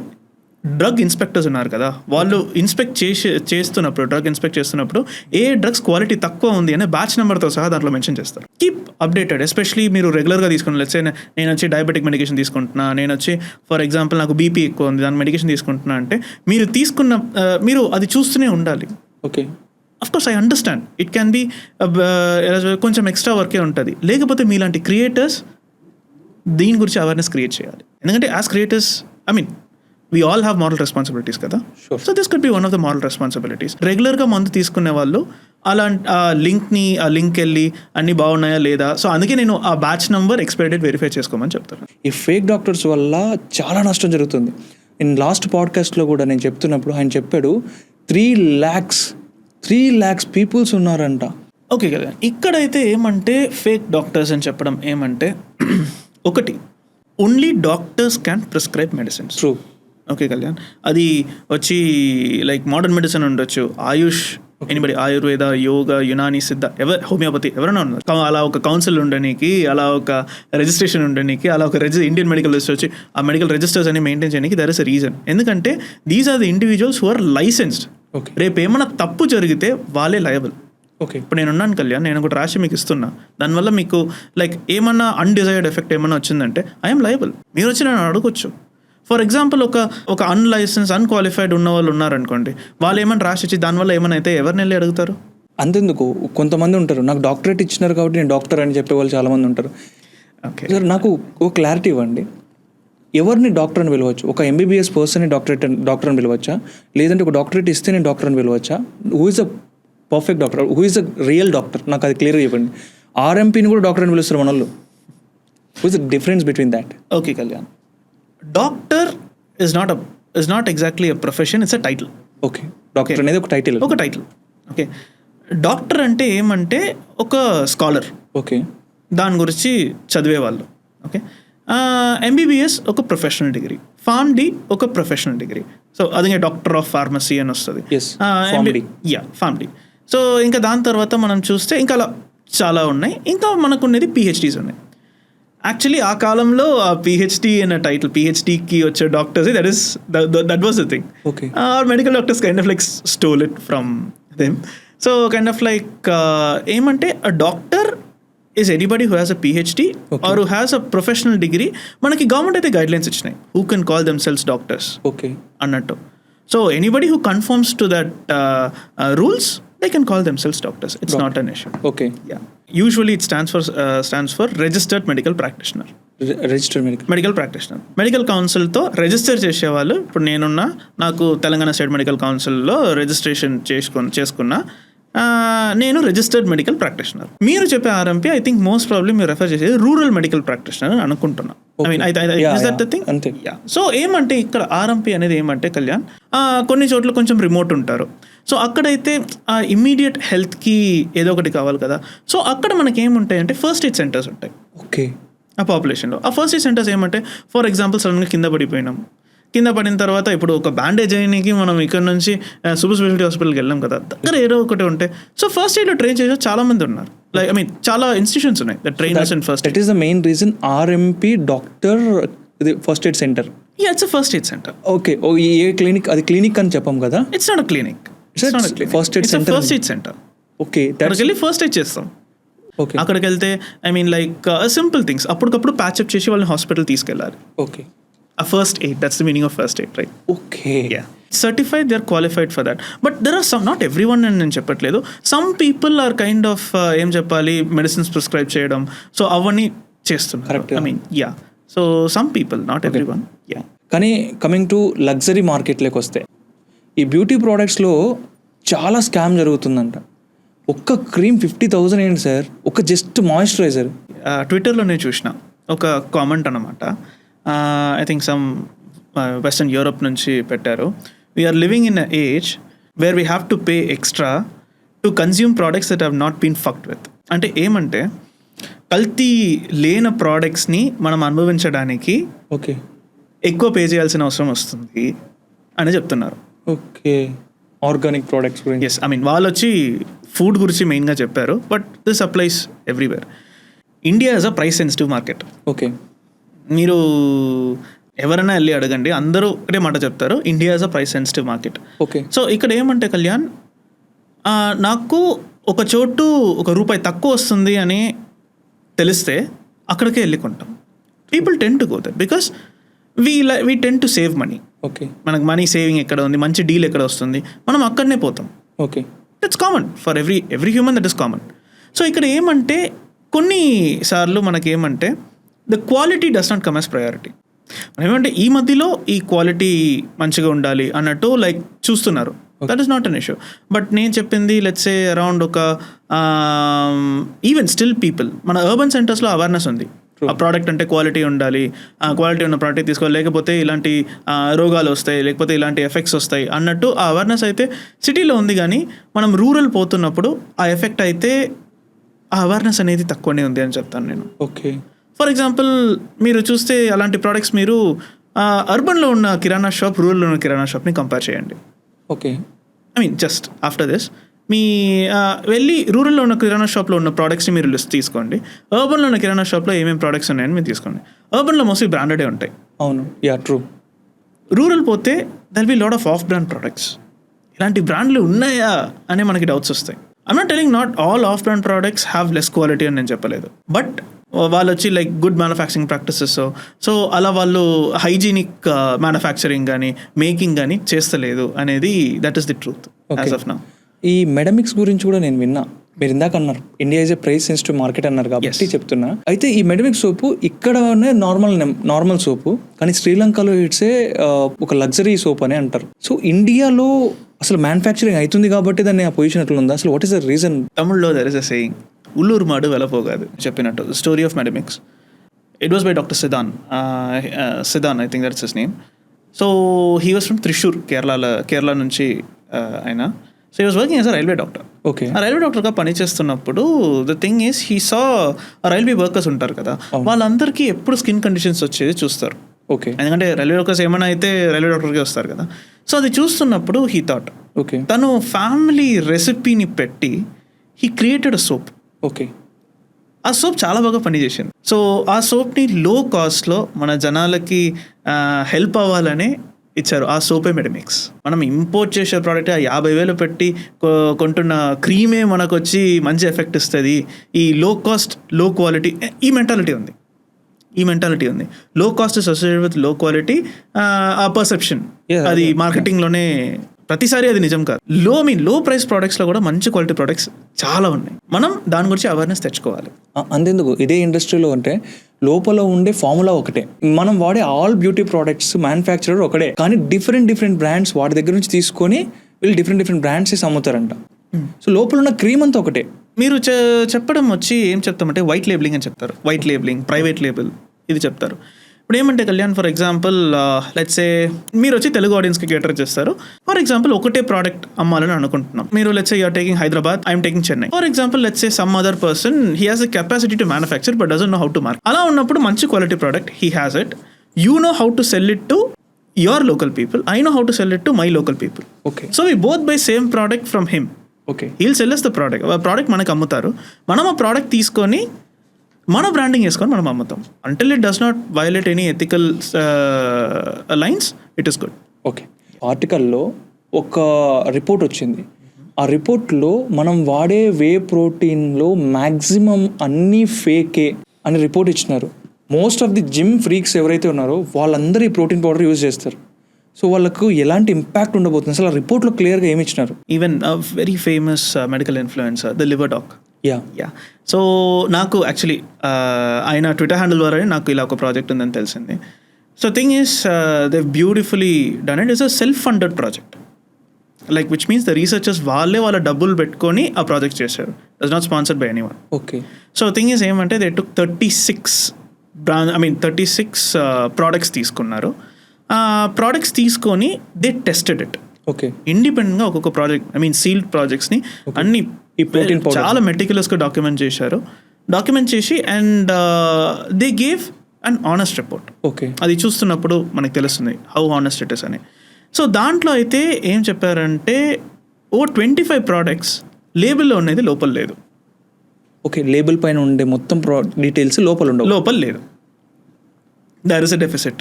డ్రగ్ ఇన్స్పెక్టర్స్ ఉన్నారు కదా, వాళ్ళు డ్రగ్ ఇన్స్పెక్ట్ చేస్తున్నప్పుడు ఏ డ్రగ్స్ క్వాలిటీ తక్కువ ఉంది అనే బ్యాచ్ నెంబర్తో సహా దాంట్లో మెన్షన్ చేస్తారు. కీప్ అప్డేటెడ్, ఎస్పెషలీ మీరు రెగ్యులర్గా తీసుకున్న, లెట్స్ సే నేను వచ్చి డయాబెటిక్ మెడికేషన్ తీసుకుంటున్నా, నేను వచ్చి ఫర్ ఎగ్జాంపుల్ నాకు బీపీ ఎక్కువ ఉంది, దాని మెడికేషన్ తీసుకుంటున్నా అంటే మీరు అది చూస్తూనే ఉండాలి. Okay, of course I understand it can be కొంచెం ఎక్స్ట్రా వర్కే ఉంటుంది, లేకపోతే మీలాంటి క్రియేటర్స్ దీని గురించి అవేర్నెస్ క్రియేట్ చేయాలి. ఎందుకంటే as creators I mean we all have moral responsibilities కదా. Sure. So this could be one of the moral responsibilities. రెగ్యులర్గా మందు తీసుకునే వాళ్ళు ఆ లింక్ వెళ్ళి అన్నీ బాగున్నాయా లేదా, సో అందుకే నేను ఆ batch number expiry date verify చేసుకోమని చెప్తాను. ఈ ఫేక్ డాక్టర్స్ వల్ల చాలా నష్టం జరుగుతుంది. నేను లాస్ట్ పాడ్కాస్ట్లో కూడా నేను చెప్తున్నప్పుడు ఆయన చెప్పాడు 3 lakhs పీపుల్స్ ఉన్నారంట. ఓకే కదా, ఇక్కడైతే ఏమంటే ఫేక్ డాక్టర్స్ అని చెప్పడం ఏమంటే ఒకటి, only doctors can prescribe medicines. True. Okay Kalyan, అది వచ్చి లైక్ మోడర్న్ మెడిసిన్ ఉండొచ్చు, ఆయుష్, ఎనీబడి, ఆయుర్వేద, యోగా, యునాని, సిద్ధ, హోమియోపతి ఎవరైనా ఉన్నారు. అలా ఒక కౌన్సిల్ ఉండడానికి, అలా ఒక రిజిస్ట్రేషన్ ఉండడానికి, అలా ఒక ఇండియన్ మెడికల్ రిజిస్టర్ వచ్చి ఆ మెడికల్ రిజిస్టర్స్ అని మెయింటైన్ చేయడానికి దర్ ఇస్ అ రీజన్. ఎందుకంటే these are the individuals who are licensed. Okay. రేపు ఏమైనా తప్పు జరిగితే వాళ్ళే లయబుల్. ఓకే. ఇప్పుడు నేను ఉన్నాను కళ్యాణ్, నేను ఒకటి రాసి మీకు ఇస్తున్నా, దానివల్ల మీకు లైక్ ఏమన్నా అన్డిజైర్డ్ ఎఫెక్ట్ ఏమన్నా వచ్చిందంటే ఐఎమ్ లయబుల్. మీరు వచ్చి నేను అడగొచ్చు. ఫర్ ఎగ్జాంపుల్ ఒక అన్లైసెన్స్, అన్క్వాలిఫైడ్ ఉన్న వాళ్ళు ఉన్నారనుకోండి, వాళ్ళు ఏమైనా రాసి ఇచ్చి దానివల్ల ఏమైనా అయితే ఎవరిని వెళ్ళి అడుగుతారు? అంతెందుకు కొంతమంది ఉంటారు, నాకు డాక్టరేట్ ఇచ్చినారు కాబట్టి నేను డాక్టర్ అని చెప్పే వాళ్ళు చాలామంది ఉంటారు. ఓకే సార్ నాకు ఒక క్లారిటీ ఇవ్వండి, ఎవరిని డాక్టర్ అని పిలవచ్చు? ఒక ఎంబీబీఎస్ పర్సన్ని డాక్టర్ అని పిలవచ్చా? లేదంటే ఒక డాక్టరేట్ ఇస్తే నేను డాక్టర్ అని పిలవచ్చా? Who is a perfect doctor, who is a real doctor? నాకు అది క్లియర్గా చెప్పండి. ఆర్ఎంపీని కూడా డాక్టర్ అని పిలుస్తారు మన వాళ్ళు. Who is the difference between that? Okay Kalyan, doctor is not exactly a profession, it's a title. Okay, doctor అనేది ఒక టైటిల్. ఓకే, డాక్టర్ అంటే ఏమంటే ఒక స్కాలర్, ఓకే, దాని గురించి చదివేవాళ్ళు. ఓకే, ఎంబీబీఎస్ ఒక ప్రొఫెషనల్ డిగ్రీ, ఫార్మ్-డి ఒక ప్రొఫెషనల్ డిగ్రీ. సో అది డాక్టర్ ఆఫ్ ఫార్మసీ అని వస్తుంది. Yes, Pharm.D. ఫార్మ్-డి. సో ఇంకా దాని తర్వాత మనం చూస్తే ఇంకా అలా చాలా ఉన్నాయి. ఇంకా మనకు ఉన్నది పిహెచ్డీస్ ఉన్నాయి. యాక్చువల్లీ ఆ కాలంలో ఆ పిహెచ్డి అనే టైటిల్, పిహెచ్డికి వచ్చే doctors, that was the thing. Okay. Medical doctors kind of like stole it from them. So kind of like ఏమంటే a doctor is anybody who has a PhD or who has a professional degree. మనకి government అయితే guidelines ఇచ్చినాయి, who can call themselves doctors okay అన్నట్టు. So anybody who conforms to that rules, they can call themselves doctors. It's not an issue. Okay. Yeah, usually it stands for registered medical practitioner. Registered medical practitioner. Medical కౌన్సిల్తో register చేసేవాళ్ళు. ఇప్పుడు నేనున్నా, నాకు Telangana state medical కౌన్సిల్లో registration చేసుకున్నా, నేను registered medical practitioner. మీరు చెప్పే RMP I think most probably మీరు రెఫర్ చేసేది రూరల్ మెడికల్ ప్రాక్టీషనర్ అని అనుకుంటున్నా. సో ఏమంటే ఇక్కడ ఆర్ఎంపీ అనేది ఏమంటే కళ్యాణ్, కొన్ని చోట్ల కొంచెం రిమోట్ ఉంటారు. సో అక్కడైతే ఇమ్మీడియట్ హెల్త్కి ఏదో ఒకటి కావాలి కదా. సో అక్కడ మనకి ఏముంటాయంటే ఫస్ట్ ఎయిడ్ సెంటర్స్ ఉంటాయి. ఓకే. ఆ పాపులేషన్లో ఆ ఫస్ట్ ఎయిడ్ సెంటర్స్ ఏమంటే, ఫర్ ఎగ్జాంపుల్ సడన్గా కింద పడిన తర్వాత ఇప్పుడు ఒక బ్యాండేజ్ అయ్యడానికి మనం ఇక్కడ నుంచి సూపర్ స్పెషాలిటీ హాస్పిటల్కి వెళ్ళాం కదా, దగ్గర ఏదో ఒకటి ఉంటే సో ఫస్ట్ ఎయిడ్లో ట్రైన్ చేసే చాలా మంది ఉన్నారు. లైక్ చాలా ఇన్స్టిట్యూషన్స్ ఉన్నాయి that trainers in first. That is the main reason RMP doctor first aid centre. It's a first aid centre. Okay. A clinic? అది క్లినిక్ అని చెప్పాం కదా. It's not a clinic, first aid centre. First aid centre. Okay, అక్కడికి వెళ్ళి first aid చేస్తాం. Okay. అక్కడికి వెళ్తే like simple things అప్పటికప్పుడు ప్యాచప్ చేసి వాళ్ళని హాస్పిటల్ తీసుకెళ్ళాలి. Okay. A first aid, that's the meaning of first aid, right? Okay. Yeah. Certified, they're qualified for that. But there are some, not everyone అని నేను చెప్పట్లేదు. Some people are kind of ఏం చెప్పాలి, medicines prescribe చేయడం, so అవన్నీ చేస్తున్నారు. Yeah. So some people, not everyone. Yeah. కానీ coming to luxury మార్కెట్లోకి వస్తే, ఈ బ్యూటీ ప్రోడక్ట్స్లో చాలా స్కామ్ జరుగుతుందంట. ఒక్క క్రీమ్ 50,000 ఏంటి సార్, ఒక జస్ట్ మాయిశ్చరైజర్. ట్విట్టర్లో నేను చూసిన ఒక కామెంట్ అన్నమాట. I think some Western Europe నుంచి పెట్టారు. We're living in a age where we have to pay extra to consume products that have not been fucked with. అంటే ఏమంటే కల్తీ లేని ప్రోడక్ట్స్ని మనం అనుభవించడానికి ఓకే ఎక్కువ పే చేయాల్సిన అవసరం వస్తుంది అని చెప్తున్నారు. ఓకే. ఆర్గానిక్ ప్రోడక్ట్స్ గురించి. ఎస్, వాళ్ళు వచ్చి ఫుడ్ గురించి మెయిన్గా చెప్పారు, but this applies everywhere. India is a price sensitive market. Okay. మీరు ఎవరైనా వెళ్ళి అడగండి, అందరూ ఒకటే మాట చెప్తారు, India is a price sensitive market. Okay. So ఇక్కడ ఏమంటే కళ్యాణ్, నాకు ఒక చోటు ₹1 తక్కువ వస్తుంది అని తెలిస్తే అక్కడికే వెళ్ళి కొంటాం. People ten to go that because we tend to save money. Okay. మనకు మనీ సేవింగ్ ఎక్కడ ఉంది, మంచి డీల్ ఎక్కడ వస్తుంది, మనం అక్కడనే పోతాం. Okay. That's common for every human, that is common. So ఇక్కడ ఏమంటే కొన్నిసార్లు మనకేమంటే the quality does not come as priority. ఏమంటే ఈ మధ్యలో ఈ క్వాలిటీ మంచిగా ఉండాలి అన్నట్టు లైక్ చూస్తున్నారు. That is not an issue. But నేను చెప్పింది లెట్స్ సే అరౌండ్ ఒక ఈవెన్ స్టిల్ పీపుల్ మన అర్బన్ సెంటర్స్లో అవేర్నెస్ ఉంది. ఆ ప్రోడక్ట్ అంటే క్వాలిటీ ఉండాలి, క్వాలిటీ ఉన్న ప్రోడక్ట్ తీసుకోవాలి, లేకపోతే ఇలాంటి రోగాలు వస్తాయి, లేకపోతే ఇలాంటి ఎఫెక్ట్స్ వస్తాయి అన్నట్టు ఆ అవేర్నెస్ అయితే సిటీలో ఉంది. కానీ మనం రూరల్ పోతున్నప్పుడు ఆ ఎఫెక్ట్ అయితే ఆ అవేర్నెస్ అనేది తక్కువనే ఉంది అని చెప్తాను నేను. ఓకే. ఫర్ ఎగ్జాంపుల్ మీరు చూస్తే అలాంటి ప్రోడక్ట్స్ మీరు అర్బన్లో ఉన్న కిరాణా షాప్, రూరల్లో ఉన్న కిరాణా షాప్ని కంపేర్ చేయండి. Okay. I mean just after this మీ వెళ్ళి రూరల్లో ఉన్న కిరాణా షాప్లో ఉన్న ప్రోడక్ట్స్ని మీరు లిస్ట్ తీసుకోండి. అర్బన్లో ఉన్న కిరాణా షాప్లో ఏమేమి ప్రోడక్ట్స్ ఉన్నాయని మీరు తీసుకోండి. అర్బన్లో మోస్ట్లీ బ్రాండెడే ఉంటాయి. అవును, యా ట్రూ. రూరల్ పోతే there'll be lot of brand products. ఇలాంటి బ్రాండ్లు ఉన్నాయా అనే మనకి డౌట్స్ వస్తాయి. I'm not telling not all of brand products have less quality అని నేను చెప్పలేదు. బట్ వాళ్ళు వచ్చి like good manufacturing practices, so అలా వాళ్ళు హైజీనిక్ మ్యానుఫ్యాక్చరింగ్ కానీ మేకింగ్ కానీ చేస్తలేదు అనేది that is the truth as of now. ఈ మెడమిక్స్ గురించి కూడా నేను విన్నా. మీరు ఇందాక అన్నారు India is a price sensitive market అన్నారు కాబట్టి చెప్తున్నా. అయితే ఈ మెడమిక్స్ సోపు ఇక్కడనే నార్మల్ సోపు, కానీ శ్రీలంకలో ఇట్సే ఒక లగ్జరీ సోప్ అని అంటారు. సో ఇండియాలో అసలు మ్యానుఫ్యాక్చరింగ్ అవుతుంది కాబట్టి దాన్ని ఆ పొజిషన్ అట్లా ఉంది. అసలు వాట్ ఈస్ ద రీజన్? తమిళ్లో దర్ ఇస్ అ సేయింగ్, ఉల్లూరు మాడు వెలపోగాదు చెప్పినట్టు. Story of Medimix. It was by doctor Sidhan, I think that's his name. So he was from Thrissur, Kerala నుంచి ఆయన. So he was working as a railway doctor. Okay. ఆ railway డాక్టర్గా పనిచేస్తున్నప్పుడు the thing is he saw railway workers ఉంటారు కదా, వాళ్ళందరికీ ఎప్పుడు skin conditions వచ్చేది చూస్తారు. ఓకే. ఎందుకంటే రైల్వే వర్కర్స్ ఏమైనా అయితే రైల్వే డాక్టర్కి వస్తారు కదా. సో అది చూస్తున్నప్పుడు హీ థాట్, ఓకే, తను ఫ్యామిలీ రెసిపీని పెట్టి he created a soap. Okay. ఆ సోప్ చాలా బాగా పనిచేసింది. సో ఆ సోప్ని లో కాస్ట్లో మన జనాలకి హెల్ప్ అవ్వాలనే ఇచ్చారు. ఆ సోపే మెడమిక్స్. మనం ఇంపోర్ట్ చేసే ప్రోడక్ట్ 50,000 పెట్టి కొంటున్న క్రీమే మనకు వచ్చి మంచి ఎఫెక్ట్ ఇస్తుంది, ఈ లో కాస్ట్ లో క్వాలిటీ, ఈ మెంటాలిటీ ఉంది. లో కాస్ట్ ఇస్ అసోసియేటెడ్ విత్ లో క్వాలిటీ, ఆ పర్సెప్షన్ అది మార్కెటింగ్లోనే ప్రతిసారి అది నిజం కాదు. లో ప్రైస్ ప్రోడక్ట్స్లో కూడా మంచి క్వాలిటీ ప్రోడక్ట్స్ చాలా ఉన్నాయి. మనం దాని గురించి అవేర్నెస్ తెచ్చుకోవాలి. అంతెందుకు ఇదే ఇండస్ట్రీలో అంటే లోపల ఉండే ఫార్ములా ఒకటే, మనం వాడే ఆల్ బ్యూటీ ప్రోడక్ట్స్ మ్యానుఫ్యాక్చరర్ ఒకటే, కానీ డిఫరెంట్ బ్రాండ్స్ వాటి దగ్గర నుంచి తీసుకొని వీళ్ళు డిఫరెంట్ బ్రాండ్స్ అమ్ముతారంట. సో లోపల ఉన్న క్రీమ్ అంతా ఒకటే. మీరు చెప్పడం వచ్చి ఏం చెప్తామంటే వైట్ లేబులింగ్ అని చెప్తారు. వైట్ లేబులింగ్, ప్రైవేట్ లేబుల్ ఇది చెప్తారు. ఇప్పుడు ఏమంటే Kalyan, for example let's say మీరు వచ్చి తెలుగు ఆడియన్స్కి కేటర్ చేస్తారు. ఫర్ ఎగ్జాంపుల్ ఒకటే ప్రోడక్ట్ అమ్మాలని అనుకుంటున్నాం. మీరు let's say you're taking Hyderabad, I'm taking Chennai. For example let's say some other person he has the capacity to manufacture but doesn't know how to market. అలా ఉన్నప్పుడు మంచి quality product he has it, you know how to sell it to your local people, I know how to sell it to my local people. Okay. So we both buy same product from him. Okay. He'll sell us the product. ఆ product మనకు అమ్ముతారు, మనం ఆ product తీసుకొని మన branding వేసుకొని మనం అమ్ముతాం. Until it does not violate any ethical lines, it is good. Okay. ఆర్టికల్లో ఒక రిపోర్ట్ వచ్చింది. ఆ రిపోర్ట్లో మనం వాడే వే ప్రోటీన్లో మ్యాక్సిమం అన్నీ ఫేకే అని రిపోర్ట్ ఇచ్చినారు. Most of the gym freaks ఎవరైతే ఉన్నారో వాళ్ళందరూ ఈ ప్రోటీన్ పౌడర్ యూజ్ చేస్తారు. సో వాళ్ళకు ఎలాంటి ఇంపాక్ట్ ఉండబోతుంది అసలు ఆ రిపోర్ట్లో క్లియర్గా ఏమి ఇచ్చినారు? Even very famous medical influencer the liver doc. Yeah. So నాకు యాక్చువల్లీ ఆయన ట్విట్టర్ హ్యాండిల్ ద్వారా నాకు ఇలా ఒక ప్రాజెక్ట్ ఉందని తెలిసింది. So thing is they beautifully done it. It's a self funded project, like which means the researchers వాళ్ళ డబ్బులు పెట్టుకొని ఆ ప్రాజెక్ట్ చేశారు. It's not sponsored by anyone. Okay. So thing is ఏమంటే దే టుక్ 36 ప్రోడక్ట్స్ తీసుకున్నారు. Products తీసుకొని they tested it. Okay. ఇండిపెండెంట్గా ఒక్కొక్క ప్రాజెక్ట్, సీల్డ్ ప్రాజెక్ట్స్ని అన్ని ఈ ప్రోటీన్ చాలా మెటిక్యులస్గా డాక్యుమెంట్ చేసి and they gave and honest report. Okay. అది చూస్తున్నప్పుడు మనకు తెలుస్తుంది హౌ ఆనెస్ట్ ఇట్ ఇస్ అని. సో దాంట్లో అయితే ఏం చెప్పారంటే 25 ప్రోడక్ట్స్ లేబుల్లో ఉన్నది లోపల లేదు. ఓకే. లేబుల్ పైన ఉండే మొత్తం డీటెయిల్స్ లోపల లేదు. There is a deficit,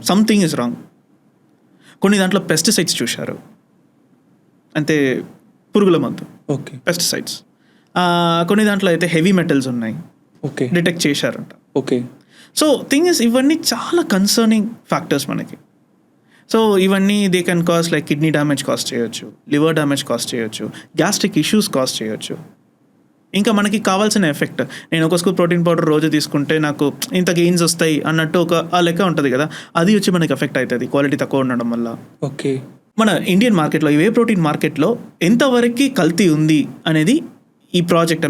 something is wrong. కొన్ని దాంట్లో పెస్టిసైడ్స్ చూశారు, అంటే పురుగుల మందు. ఓకే. పెస్టిసైడ్స్. కొన్ని దాంట్లో అయితే హెవీ మెటల్స్ ఉన్నాయి. ఓకే. డిటెక్ట్ చేశారంట. ఓకే. సో థింగ్ ఇస్ ఇవన్నీ చాలా కన్సర్నింగ్ ఫ్యాక్టర్స్ మనకి. సో ఇవన్నీ they can cause like kidney damage cause చేయొచ్చు, లివర్ డ్యామేజ్ కాస్ట్ చేయొచ్చు, గ్యాస్ట్రిక్ ఇష్యూస్ కాస్ట్ చేయొచ్చు. ఇంకా మనకి కావాల్సిన ఎఫెక్ట్, నేను ఒక స్కూప్ ప్రోటీన్ పౌడర్ రోజు తీసుకుంటే నాకు ఇంత గెయిన్స్ వస్తాయి అన్నట్టు ఒక ఆ లెక్క ఉంటుంది కదా, అది వచ్చి మనకి ఎఫెక్ట్ అవుతుంది క్వాలిటీ తక్కువ ఉండడం వల్ల. ఓకే. మన ఇండియన్ మార్కెట్లో, ఈ వే ప్రోటీన్ మార్కెట్లో ఎంతవరకు కల్తీ ఉంది అనేది ఈ ప్రాజెక్ట్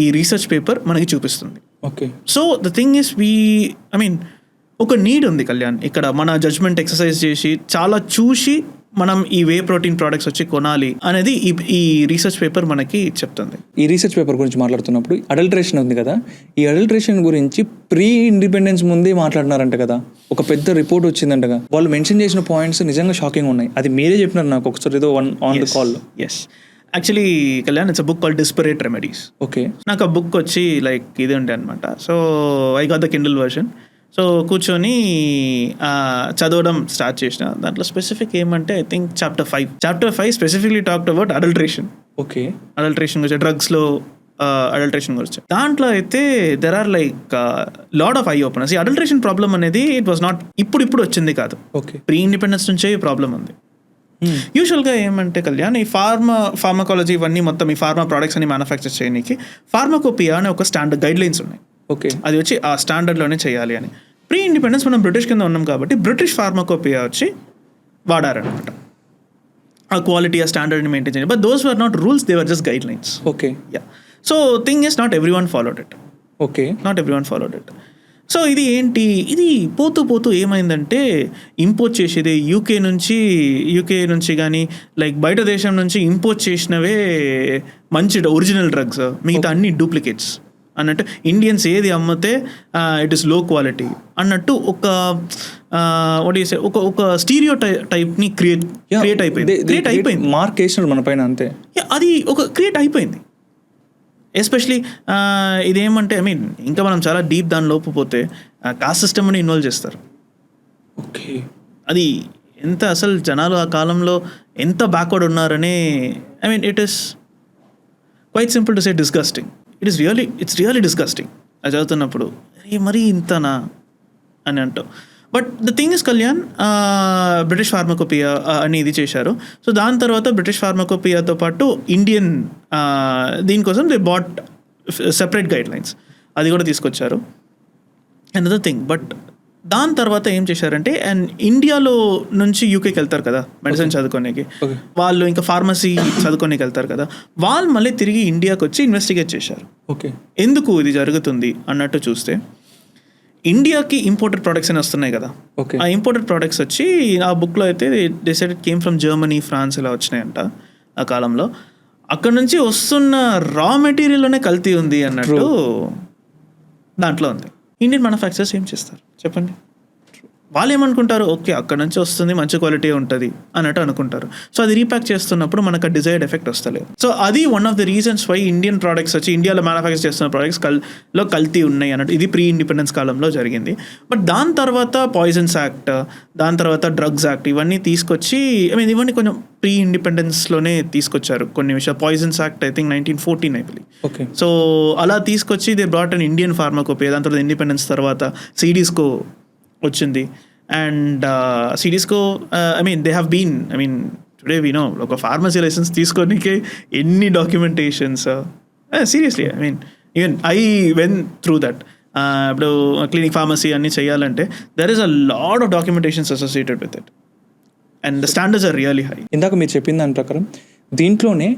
ఈ రీసెర్చ్ పేపర్ మనకి చూపిస్తుంది. Okay. So the thing is ఒక నీడ్ ఉంది కళ్యాణ్ ఇక్కడ, మన జడ్జ్మెంట్ ఎక్సర్సైజ్ చేసి చాలా చూసి మనం ఈ వే ప్రోటీన్ ప్రోడక్ట్స్ వచ్చి కొనాలి అనేది ఈ రీసెర్చ్ పేపర్ మనకి చెప్తుంది. ఈ రీసెర్చ్ పేపర్ గురించి మాట్లాడుతున్నప్పుడు అడల్ట్రేషన్ ఉంది కదా, ఈ అడల్ట్రేషన్ గురించి ప్రీ ఇండిపెండెన్స్ ముందే మాట్లాడినారంట కదా, ఒక పెద్ద రిపోర్ట్ వచ్చిందంటగా. వాళ్ళు మెన్షన్ చేసిన పాయింట్స్ నిజంగా షాకింగ్ ఉన్నాయి. అది మీరే చెప్పినారు నాకు ఒకసారి ఏదో on the call. Yes, actually Kalyan, it's a book called desperate remedies. Okay. నాకు ఆ బుక్ వచ్చి లైక్ ఇది ఉండే అనమాట. So I got the Kindle version. So కూర్చొని చదవడం స్టార్ట్ చేసిన. దాంట్లో స్పెసిఫిక్ ఏమంటే I think chapter 5 specifically talked about adulteration. Okay. Adulteration గురించి, డ్రగ్స్లో అడల్ట్రేషన్ గురించి. దాంట్లో అయితే there are like lot of eye openers. ఈ అడల్ట్రేషన్ ప్రాబ్లం అనేది ఇట్ వాస్ నాట్ ఇప్పుడు వచ్చింది కాదు, ఓకే, ప్రీ ఇండిపెండెన్స్ నుంచే ఈ ప్రాబ్లం ఉంది. యూజువల్గా ఏమంటే కళ్యాణ్, ఈ ఫార్మకాలజీ ఇవన్నీ మొత్తం ఈ ఫార్మా ప్రోడక్ట్స్ అని మ్యానుఫ్యాక్చర్ చేయడానికి ఫార్మకోపియా అనే ఒక స్టాండర్డ్ గైడ్ లైన్స్ ఉన్నాయి. ఓకే. అది వచ్చి ఆ స్టాండర్డ్లోనే చేయాలి అని. ప్రీ ఇండిపెండెన్స్ మనం బ్రిటిష్ కింద ఉన్నాం కాబట్టి బ్రిటిష్ ఫార్మకోపియా వచ్చి వాడారనమాట ఆ క్వాలిటీ, ఆ స్టాండర్డ్ని మెయింటైన్ చేయాలి. But those were not rules, they were just guide lines. Okay. Yeah. So thing is not every one followed it. Okay. Not every one followed it. So ఇది ఏంటి, ఇది పోతూ ఏమైందంటే import చేసేది యూకే నుంచి కానీ లైక్ బయట దేశం నుంచి ఇంపోర్ట్ చేసినవే మంచి ఒరిజినల్ డ్రగ్స్, మిగతా అన్ని డూప్లికేట్స్ అన్నట్టు. ఇండియన్స్ ఏది అమ్మితే ఇట్ ఈస్ లో క్వాలిటీ అన్నట్టు ఒక స్టీరియో టైప్ని క్రియేట్ అయిపోయింది. మార్క్ వేసినారు మన పైన, అంతే. అది ఒక క్రియేట్ అయిపోయింది. ఎస్పెషలీ ఇదేమంటే ఇంకా మనం చాలా డీప్ దాని లోపు పోతే కాస్ట్ సిస్టమ్ని ఇన్వాల్వ్ చేస్తారు. ఓకే. అది ఎంత అసలు జనాలు ఆ కాలంలో ఎంత బ్యాక్వర్డ్ ఉన్నారని it is quite simple to say disgusting. It's really disgusting అది చదువుతున్నప్పుడు, మరీ ఇంతనా అని అంటావు. But the thing is Kalyan, British pharmacopoeia అని ఇది చేశారు. సో దాని తర్వాత బ్రిటిష్ ఫార్మకోపియాతో పాటు ఇండియన్ దీనికోసం they bought separate guidelines, అది కూడా తీసుకొచ్చారు. అనదర్ థింగ్, బట్ దాని తర్వాత ఏం చేశారంటే, అండ్ ఇండియాలో నుంచి యూకేకి వెళ్తారు కదా మెడిసిన్ చదువుకోనికి, వాళ్ళు ఇంకా ఫార్మసీ చదువుకోనికి వెళ్తారు కదా, వాళ్ళు మళ్ళీ తిరిగి ఇండియాకి వచ్చి ఇన్వెస్టిగేట్ చేశారు. ఓకే. ఎందుకు ఇది జరుగుతుంది అన్నట్టు చూస్తే, ఇండియాకి ఇంపోర్టెడ్ ప్రొడక్ట్స్ అని వస్తున్నాయి కదా. ఓకే. ఆ ఇంపోర్టెడ్ ప్రొడక్ట్స్ వచ్చి ఆ బుక్లో అయితే decide it came from Germany, France ఇలా వచ్చినాయంట ఆ కాలంలో. అక్కడ నుంచి వస్తున్న రా మెటీరియల్లోనే కల్తీ ఉంది అన్నట్టు దాంట్లో ఉంది. ఇండియన్ మ్యానుఫ్యాక్చరర్స్ ఏం చేస్తారు చెప్పండి? వాళ్ళు ఏమనుకుంటారు, ఓకే అక్కడ నుంచి వస్తుంది, మంచి క్వాలిటీ ఉంటుంది అన్నట్టు అనుకుంటారు. సో అది రీప్యాక్ చేస్తున్నప్పుడు మనకు డిజైర్డ్ ఎఫెక్ట్ వస్తలేదు. సో అది one of the reasons why Indian products వచ్చి ఇండియాలో మ్యానుఫ్యాక్చర్ చేస్తున్న ప్రోడక్ట్స్ లో కల్తీ ఉన్నాయి అన్నట్టు. ఇది ప్రీ ఇండిపెండెన్స్ కాలంలో జరిగింది. బట్ దాని తర్వాత పాయిజన్స్ యాక్ట్, దాని తర్వాత డ్రగ్స్ యాక్ట్, ఇవన్నీ తీసుకొచ్చి ఇవన్నీ కొంచెం ప్రీ ఇండిపెండెన్స్లోనే తీసుకొచ్చారు కొన్ని విషయాలు. Poisons act I think 1914 I believe. Okay. So అలా తీసుకొచ్చి they brought an Indian pharmacopoeia. దాని తర్వాత ఇండిపెండెన్స్ తర్వాత సిడీస్కో వచ్చింది. And CDSCO they have been today we know ఒక ఫార్మసీ లైసెన్స్ తీసుకోనికే ఎన్ని documentations. Seriously even I went through that. ఇప్పుడు క్లినిక్ ఫార్మసీ అన్నీ చేయాలంటే there is a lot of documentations associated with it and the standards are really high. ఇందాక మీరు చెప్పిన దాని ప్రకారం దీంట్లోనే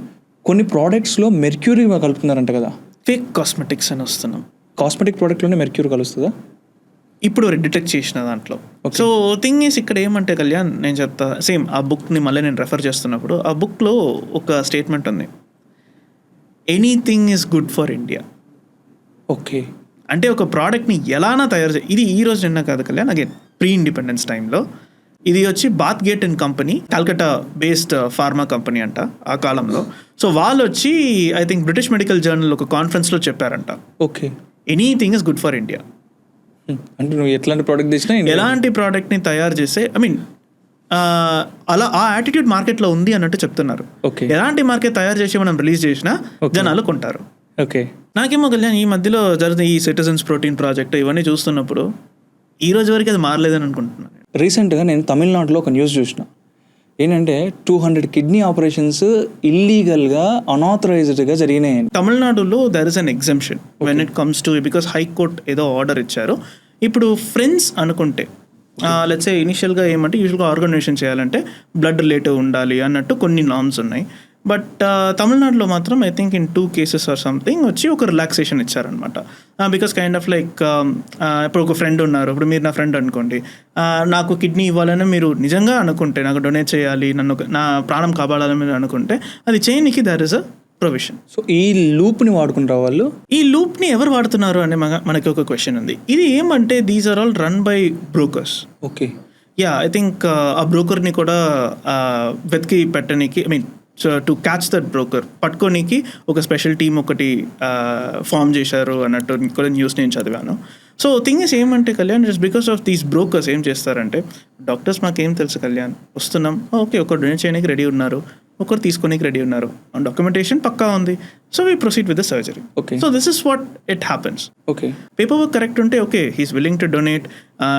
కొన్ని ప్రోడక్ట్స్లో మెర్క్యూరీ కలుపుతున్నారంట కదా. ఫేక్ కాస్మెటిక్స్ అని వస్తున్నాం. కాస్మెటిక్ ప్రోడక్ట్లోనే మెర్క్యూరీ కలుస్తుందా? ఇప్పుడు డిటెక్ట్ చేసిన దాంట్లో. సో థింగ్ ఈస్ ఇక్కడ ఏమంటే కళ్యాణ్, నేను చెప్తా సేమ్ ఆ బుక్ని మళ్ళీ నేను రెఫర్ చేస్తున్నప్పుడు ఆ బుక్లో ఒక స్టేట్మెంట్ ఉంది, anything is good for India. Okay. అంటే ఒక ప్రోడక్ట్ని ఎలానా తయారు చేయాలి. ఇది ఈ రోజు నిన్న కాదు కళ్యాణ్, అగైన్ ప్రీ ఇండిపెండెన్స్ టైంలో. ఇది వచ్చి Bathgate and company, Calcutta based pharma company అంట ఆ కాలంలో. సో వాళ్ళు వచ్చి I think British medical journal ఒక కాన్ఫరెన్స్లో చెప్పారంట, okay anything is good for India. అంటే నువ్వు ఎట్లాంటి ప్రోడక్ట్ తెచ్చినా, ఎలాంటి ప్రోడక్ట్ని తయారు చేస్తే అలా ఆ యాటిట్యూడ్ మార్కెట్లో ఉంది అన్నట్టు చెప్తున్నారు. ఓకే. ఎలాంటి మార్కెట్ తయారు చేసి మనం రిలీజ్ చేసినా జనాలు కొంటారు. ఓకే. నాకేమో కళ్యాణ్, ఈ మధ్యలో జరుగుతున్న ఈ సిటిజన్స్ ప్రోటీన్ ప్రాజెక్ట్ ఇవన్నీ చూస్తున్నప్పుడు ఈ రోజు వరకు అది మారలేదని అనుకుంటున్నాను. రీసెంట్గా నేను తమిళనాడులో ఒక న్యూస్ చూసిన. ఏంటంటే 200 కిడ్నీ ఆపరేషన్స్ ఇల్లీగల్గా అనాథరైజ్డ్గా జరిగినాయి. తమిళనాడులో there is an exemption when it comes to, because high court ఏదో ఆర్డర్ ఇచ్చారు. ఇప్పుడు ఫ్రెండ్స్ అనుకుంటే లెట్స్ సే ఇనిషియల్గా ఏమంటే యూజువల్గా ఆర్గనైజేషన్ చేయాలంటే బ్లడ్ రిలేటివ్ ఉండాలి అన్నట్టు కొన్ని నామ్స్ ఉన్నాయి. బట్ తమిళనాడులో మాత్రం I think in 2 cases or something వచ్చి ఒక రిలాక్సేషన్ ఇచ్చారనమాట. బికాస్ కైండ్ ఆఫ్ లైక్ ఇప్పుడు ఒక ఫ్రెండ్ ఉన్నారు, ఇప్పుడు మీరు నా ఫ్రెండ్ అనుకోండి, నాకు కిడ్నీ ఇవ్వాలని మీరు నిజంగా అనుకుంటే, నాకు డొనేట్ చేయాలి, నా ప్రాణం కాపాడాలని మీరు అనుకుంటే అది చేయనికి there is a provision. So ఈ లూప్ని వాడుకుంటారు వాళ్ళు. ఈ లూప్ని ఎవరు వాడుతున్నారు అనే మనకి ఒక క్వశ్చన్ ఉంది. ఇది ఏమంటే these are all run by brokers. Okay, yeah, I think ఆ బ్రోకర్ని కూడా వెతికి పెట్టడానికి, I mean to catch that broker పట్టుకోనికి ఒక స్పెషల్ టీమ్ ఒకటి ఫామ్ చేశారు అన్నట్టు కూడా న్యూస్ నేను చదివాను. సో థింగ్ ఇస్ ఏమంటే Kalyan, just because of these brokers ఏం చేస్తారంటే, డాక్టర్స్ మాకేం తెలుసు కళ్యాణ్, వస్తున్నాం, ఓకే ఒకరు డొనేట్ చేయడానికి రెడీ ఉన్నారు, ఒకరు తీసుకోనికి రెడీ ఉన్నారు, డాక్యుమెంటేషన్ పక్కా ఉంది, so we proceed with the surgery. Okay, so this is what it happens. Okay, paper work correct ఉంటే okay, he's willing to donate,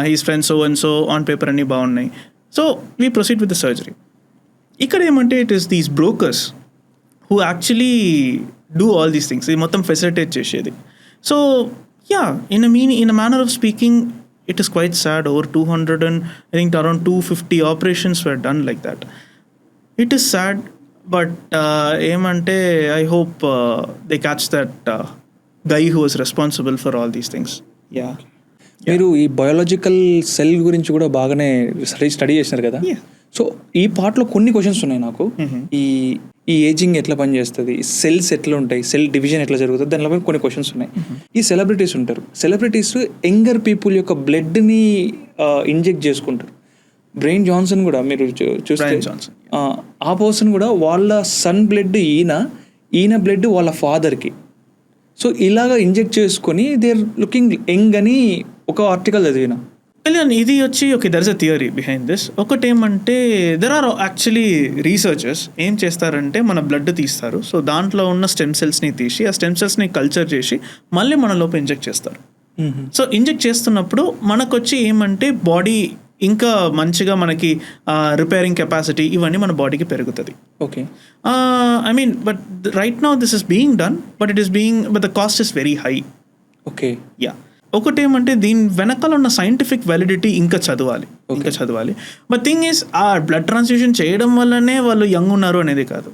he's friends so and so, on paper అన్నీ బాగున్నాయి, so we proceed with the surgery. ఇక్కడ ఏమంటే it is these brokers who actually do all these things, ఇది మొత్తం facilitate చేసేది. So yeah, in a manner of speaking it is quite sad. Over 200 and I think around 250 operations were done like that. It is sad, but ఏమంటే I hope they catch that guy who was responsible for all these things. Yeah. మీరు ఈ biological cell గురించి కూడా బాగానే study చేసినారు కదా. Yeah. So ఈ పార్ట్లో కొన్ని క్వశ్చన్స్ ఉన్నాయి నాకు. ఈ ఏజింగ్ ఎట్లా పనిచేస్తుంది, సెల్స్ ఎట్లా ఉంటాయి, సెల్ డివిజన్ ఎట్లా జరుగుతుంది, దానిపై కొన్ని క్వశ్చన్స్ ఉన్నాయి. ఈ సెలబ్రిటీస్ ఉంటారు, సెలబ్రిటీస్ యంగర్ పీపుల్ యొక్క బ్లడ్ని ఇంజెక్ట్ చేసుకుంటారు. బ్రెయిన్ జాన్సన్ కూడా మీరు చూస్తే ఆ పర్సన్ కూడా వాళ్ళ సన్ బ్లడ్ ఈయన బ్లడ్ వాళ్ళ ఫాదర్కి. సో ఇలాగా ఇంజెక్ట్ చేసుకొని దే ఆర్ లుకింగ్ యంగ్ అని ఒక ఆర్టికల్ చదివిన. కళ్యాణ్, ఇది వచ్చి okay, there is a theory behind this. ఒకటేమంటే దెర్ ఆర్ యాక్చువల్లీ రీసెర్చర్స్ ఏం చేస్తారంటే మన బ్లడ్ తీస్తారు, సో దాంట్లో ఉన్న స్టెమ్ సెల్స్ని తీసి ఆ స్టెమ్ సెల్స్ని కల్చర్ చేసి మళ్ళీ మన లోపు ఇంజెక్ట్ చేస్తారు. సో ఇంజెక్ట్ చేస్తున్నప్పుడు మనకొచ్చి ఏమంటే బాడీ ఇంకా మంచిగా మనకి రిపేరింగ్ కెపాసిటీ ఇవన్నీ మన బాడీకి పెరుగుతుంది. Okay, I mean but right now this is being done, but the cost is very high. Okay, yeah. ఒకటేమంటే దీని వెనకాల ఉన్న సైంటిఫిక్ వ్యాలిడిటీ ఇంకా చదవాలి. బట్ థింగ్ ఈస్ ఆ బ్లడ్ ట్రాన్స్ఫ్యూషన్ చేయడం వల్లనే వాళ్ళు యంగ్ ఉన్నారు అనేది కాదు.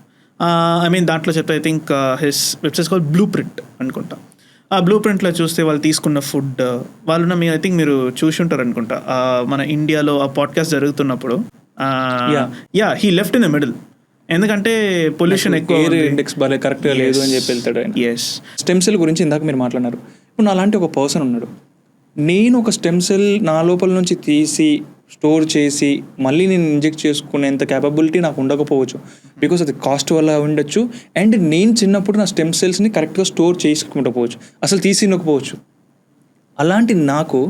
ఐ మీన్ దాంట్లో చెప్తే I think his websites call blue print అనుకుంటా. ఆ బ్లూ ప్రింట్లో చూస్తే వాళ్ళు తీసుకున్న ఫుడ్ వాళ్ళు ఐ థింక్ మీరు చూసి ఉంటారు అనుకుంటా, మన ఇండియాలో ఆ పాడ్కాస్ట్ జరుగుతున్నప్పుడు yeah he left in the middle, ఎందుకంటే పొల్యూషన్ ఎక్కువ, ఎయిర్ ఇండెక్స్ బాగా కరెక్ట్గా లేదు అని చెప్పి వెళ్తాడు ఆయన. ఎస్, స్టెమ్ సెల్ గురించి ఇందాక మీరు మాట్లాడినారు. ఇప్పుడు నాలాంటి ఒక పర్సన్ ఉన్నాడు, నేను ఒక స్టెమ్ సెల్ నా లోపల నుంచి తీసి స్టోర్ చేసి మళ్ళీ నేను ఇంజెక్ట్ చేసుకునేంత క్యాపబిలిటీ నాకు ఉండకపోవచ్చు, బికాస్ అది కాస్ట్ వల్ల ఉండొచ్చు. అండ్ నేను చిన్నప్పుడు నా స్టెమ్ సెల్స్ని కరెక్ట్గా స్టోర్ చేసుకుంటపోవచ్చు, అసలు తీసినకపోవచ్చు. అలాంటి నాకు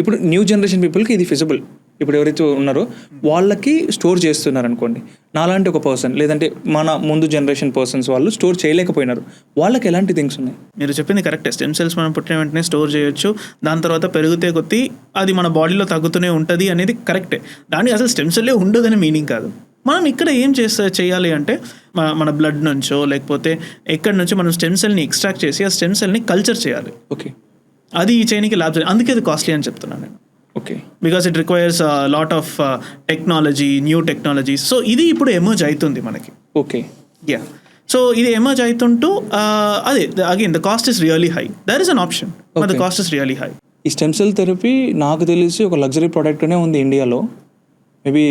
ఇప్పుడు న్యూ జనరేషన్ పీపుల్కి ఇది ఫిజిబుల్. ఇప్పుడు ఎవరైతే ఉన్నారో వాళ్ళకి స్టోర్ చేస్తున్నారు అనుకోండి, నాలాంటి ఒక పర్సన్ లేదంటే మన ముందు జనరేషన్ పర్సన్స్ వాళ్ళు స్టోర్ చేయలేకపోయినారు, వాళ్ళకి ఎలాంటి థింగ్స్ ఉన్నాయి? మీరు చెప్పింది కరెక్టే. స్టెమ్ సెల్స్ మనం పుట్టిన వెంటనే స్టోర్ చేయొచ్చు, దాని తర్వాత పెరిగితే కొద్దీ అది మన బాడీలో తగ్గుతూనే ఉంటుంది అనేది కరెక్టే. దానికి అసలు స్టెమ్ సెల్లే ఉండదని మీనింగ్ కాదు. మనం ఇక్కడ ఏం చేయాలి అంటే మన బ్లడ్ నుంచో లేకపోతే ఎక్కడి నుంచో మనం స్టెమ్ సెల్ని ఎక్స్ట్రాక్ట్ చేసి ఆ స్టెమ్ సెల్ని కల్చర్ చేయాలి. ఓకే, అది చేయడానికి ల్యాబ్స్, అందుకే అది కాస్ట్లీ అని చెప్తున్నాను నేను. Okay, because it requires lot of technology, new technologies. So ఇది ఇప్పుడు ఎమర్జ్ అవుతుంది మనకి. Okay, yeah. సో ఇది ఎమర్జ్ అవుతుంటూ అదే again the cost is really high. There is an option, but the cost is really high. ఈ stem cell therapy నాకు తెలిసి ఒక లగ్జరీ ప్రోడక్ట్నే ఉంది ఇండియాలో. మేబీ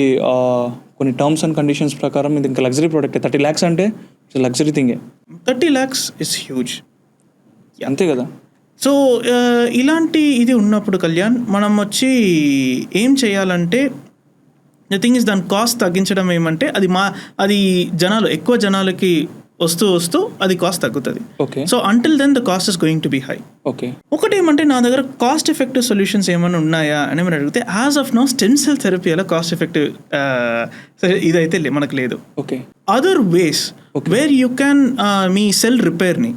కొన్ని టర్మ్స్ అండ్ కండిషన్స్ ప్రకారం ఇది ఇంకా లగ్జరీ ప్రోడక్ట్. 30 lakhs అంటే లగ్జరీ థింగే. 30 lakhs ఇస్ హ్యూజ్, అంతే కదా. సో ఇలాంటి ఇది ఉన్నప్పుడు కళ్యాణ్ మనం వచ్చి ఏం చేయాలంటే ద థింగ్ ఇస్ దాని కాస్ట్ తగ్గించడం ఏమంటే అది ఎక్కువ జనాలకి వస్తూ అది కాస్ట్ తగ్గుతుంది. Okay, so until then the cost is going to be high. Okay, ఒకటేమంటే నా దగ్గర కాస్ట్ ఎఫెక్టివ్ సొల్యూషన్స్ ఏమైనా ఉన్నాయా అని మనం అడిగితే as of now stem cell therapy అలా కాస్ట్ ఎఫెక్టివ్ ఇదైతే మనకు లేదు. Okay, other ways where you can మీ సెల్ రిపేర్ని,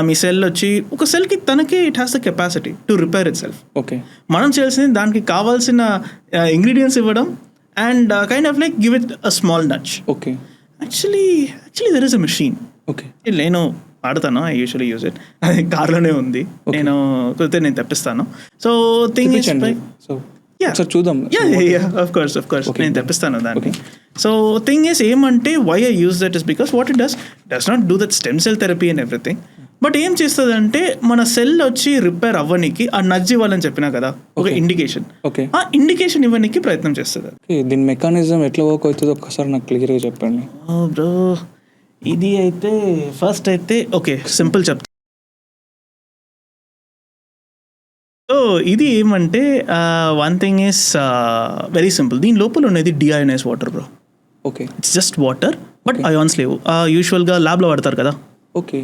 మీ సెల్ వచ్చి ఒక సెల్కి తనకే it has the capacity to repair itself. Okay, మనం చేయాల్సింది దానికి కావాల్సిన ఇంగ్రీడియంట్స్ ఇవ్వడం and kind of like give it a small nudge. Okay Actually there is a machine. Okay నేను వాడతాను, ఐ యూజువల్లీ యూజ్ ఇట్. అది కార్లోనే ఉంది, నేను కుదిరితే నేను తెప్పిస్తాను. సో థింగ్ ఇస్ సో ఒకసారి చూద్దాం. ఆఫ్ కోర్స్ నేను తెప్పిస్తాను దాన్ని. సో థింగ్ ఇస్ ఏమంటే why I use that is because what it does not do that stem cell therapy and everything, but ఏం చేస్తుంది అంటే మన సెల్ వచ్చి రిపేర్ అవ్వనికి ఆ నడ్జ్ ఇవ్వాలని చెప్పినా కదా, ఒక ఇండికేషన్, ఓకే ఆ ఇండికేషన్ ఇవ్వడానికి ప్రయత్నం చేస్తుంది. దీని మెకానిజం ఎట్లా వర్క్ అవుతుందో ఒక్కసారి నాకు క్లియర్గా చెప్పండి. బ్రో ఇది అయితే ఫస్ట్ అయితే ఓకే సింపుల్ చెప్తా. సో ఇది ఏమంటే one thing is very simple. దీని లోపల ఉన్నది డిఐఎన్ఎస్ water bro. Okay it's just water but ions లేవు. యూజువల్గా ల్యాబ్లో వాడతారు కదా. ఓకే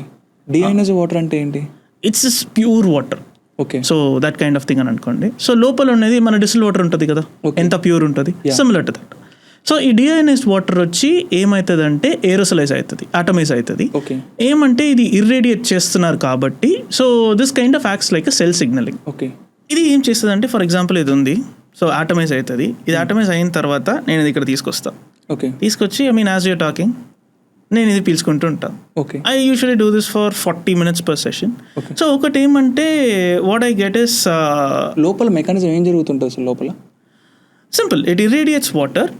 డిఐఎన్ఎస్ వాటర్ అంటే ఏంటి? It's just pure water. Okay so that kind of thing అని అనుకోండి. సో లోపల ఉన్నది మన డిస్టిల్ వాటర్ ఉంటుంది కదా, ఎంత ప్యూర్ ఉంటుంది, సిమిలర్ టు దట్. సో ఈ డిఐఎన్ఎస్ వాటర్ వచ్చి ఏమవుతుంది అంటే ఏరోసలైజ్ అవుతుంది, ఆటమైజ్ అవుతుంది. ఓకే ఏమంటే ఇది ఇర్రేడియేట్ చేస్తున్నారు కాబట్టి, so this kind of acts like cell signalling. Okay ఇది ఏం చేస్తుంది అంటే, ఫర్ ఎగ్జాంపుల్ ఇది ఉంది, సో ఆటమైజ్ అవుతుంది. ఇది ఆటమైజ్ అయిన తర్వాత నేను ఇది ఇక్కడ తీసుకొస్తాను. ఓకే తీసుకొచ్చి I mean as you're talking నేను ఇది పీల్చుకుంటూ ఉంటాను. Okay I usually do this for 40 minutes per session. So ఒకటి ఏమంటే వాట్ ఐ గెట్ ఇస్ లోపల మెకానిజం ఏం జరుగుతుంటుంది అసలు లోపల? Simple, it irradiates water.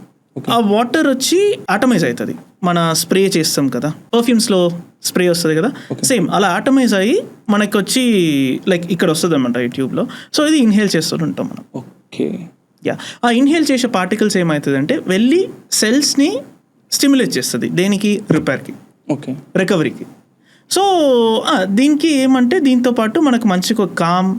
ఆ వాటర్ వచ్చి ఆటమైజ్ అవుతుంది. మన స్ప్రే చేస్తాం కదా, పర్ఫ్యూమ్స్లో స్ప్రే వస్తుంది కదా, సేమ్ అలా ఆటమైజ్ అయ్యి మనకి వచ్చి లైక్ ఇక్కడ వస్తుంది అనమాట ఈ ట్యూబ్లో. సో ఇది ఇన్హేల్ చేస్తూ ఉంటాం మనం. ఓకే యా, ఆ ఇన్హేల్ చేసే పార్టికల్స్ ఏమవుతుంది అంటే వెళ్ళి సెల్స్ని స్టిమ్యులేట్ చేస్తుంది, దేనికి, రిపేర్కి, ఓకే రికవరీకి. సో దీనికి ఏమంటే దీంతో పాటు మనకు మంచిగా కామ్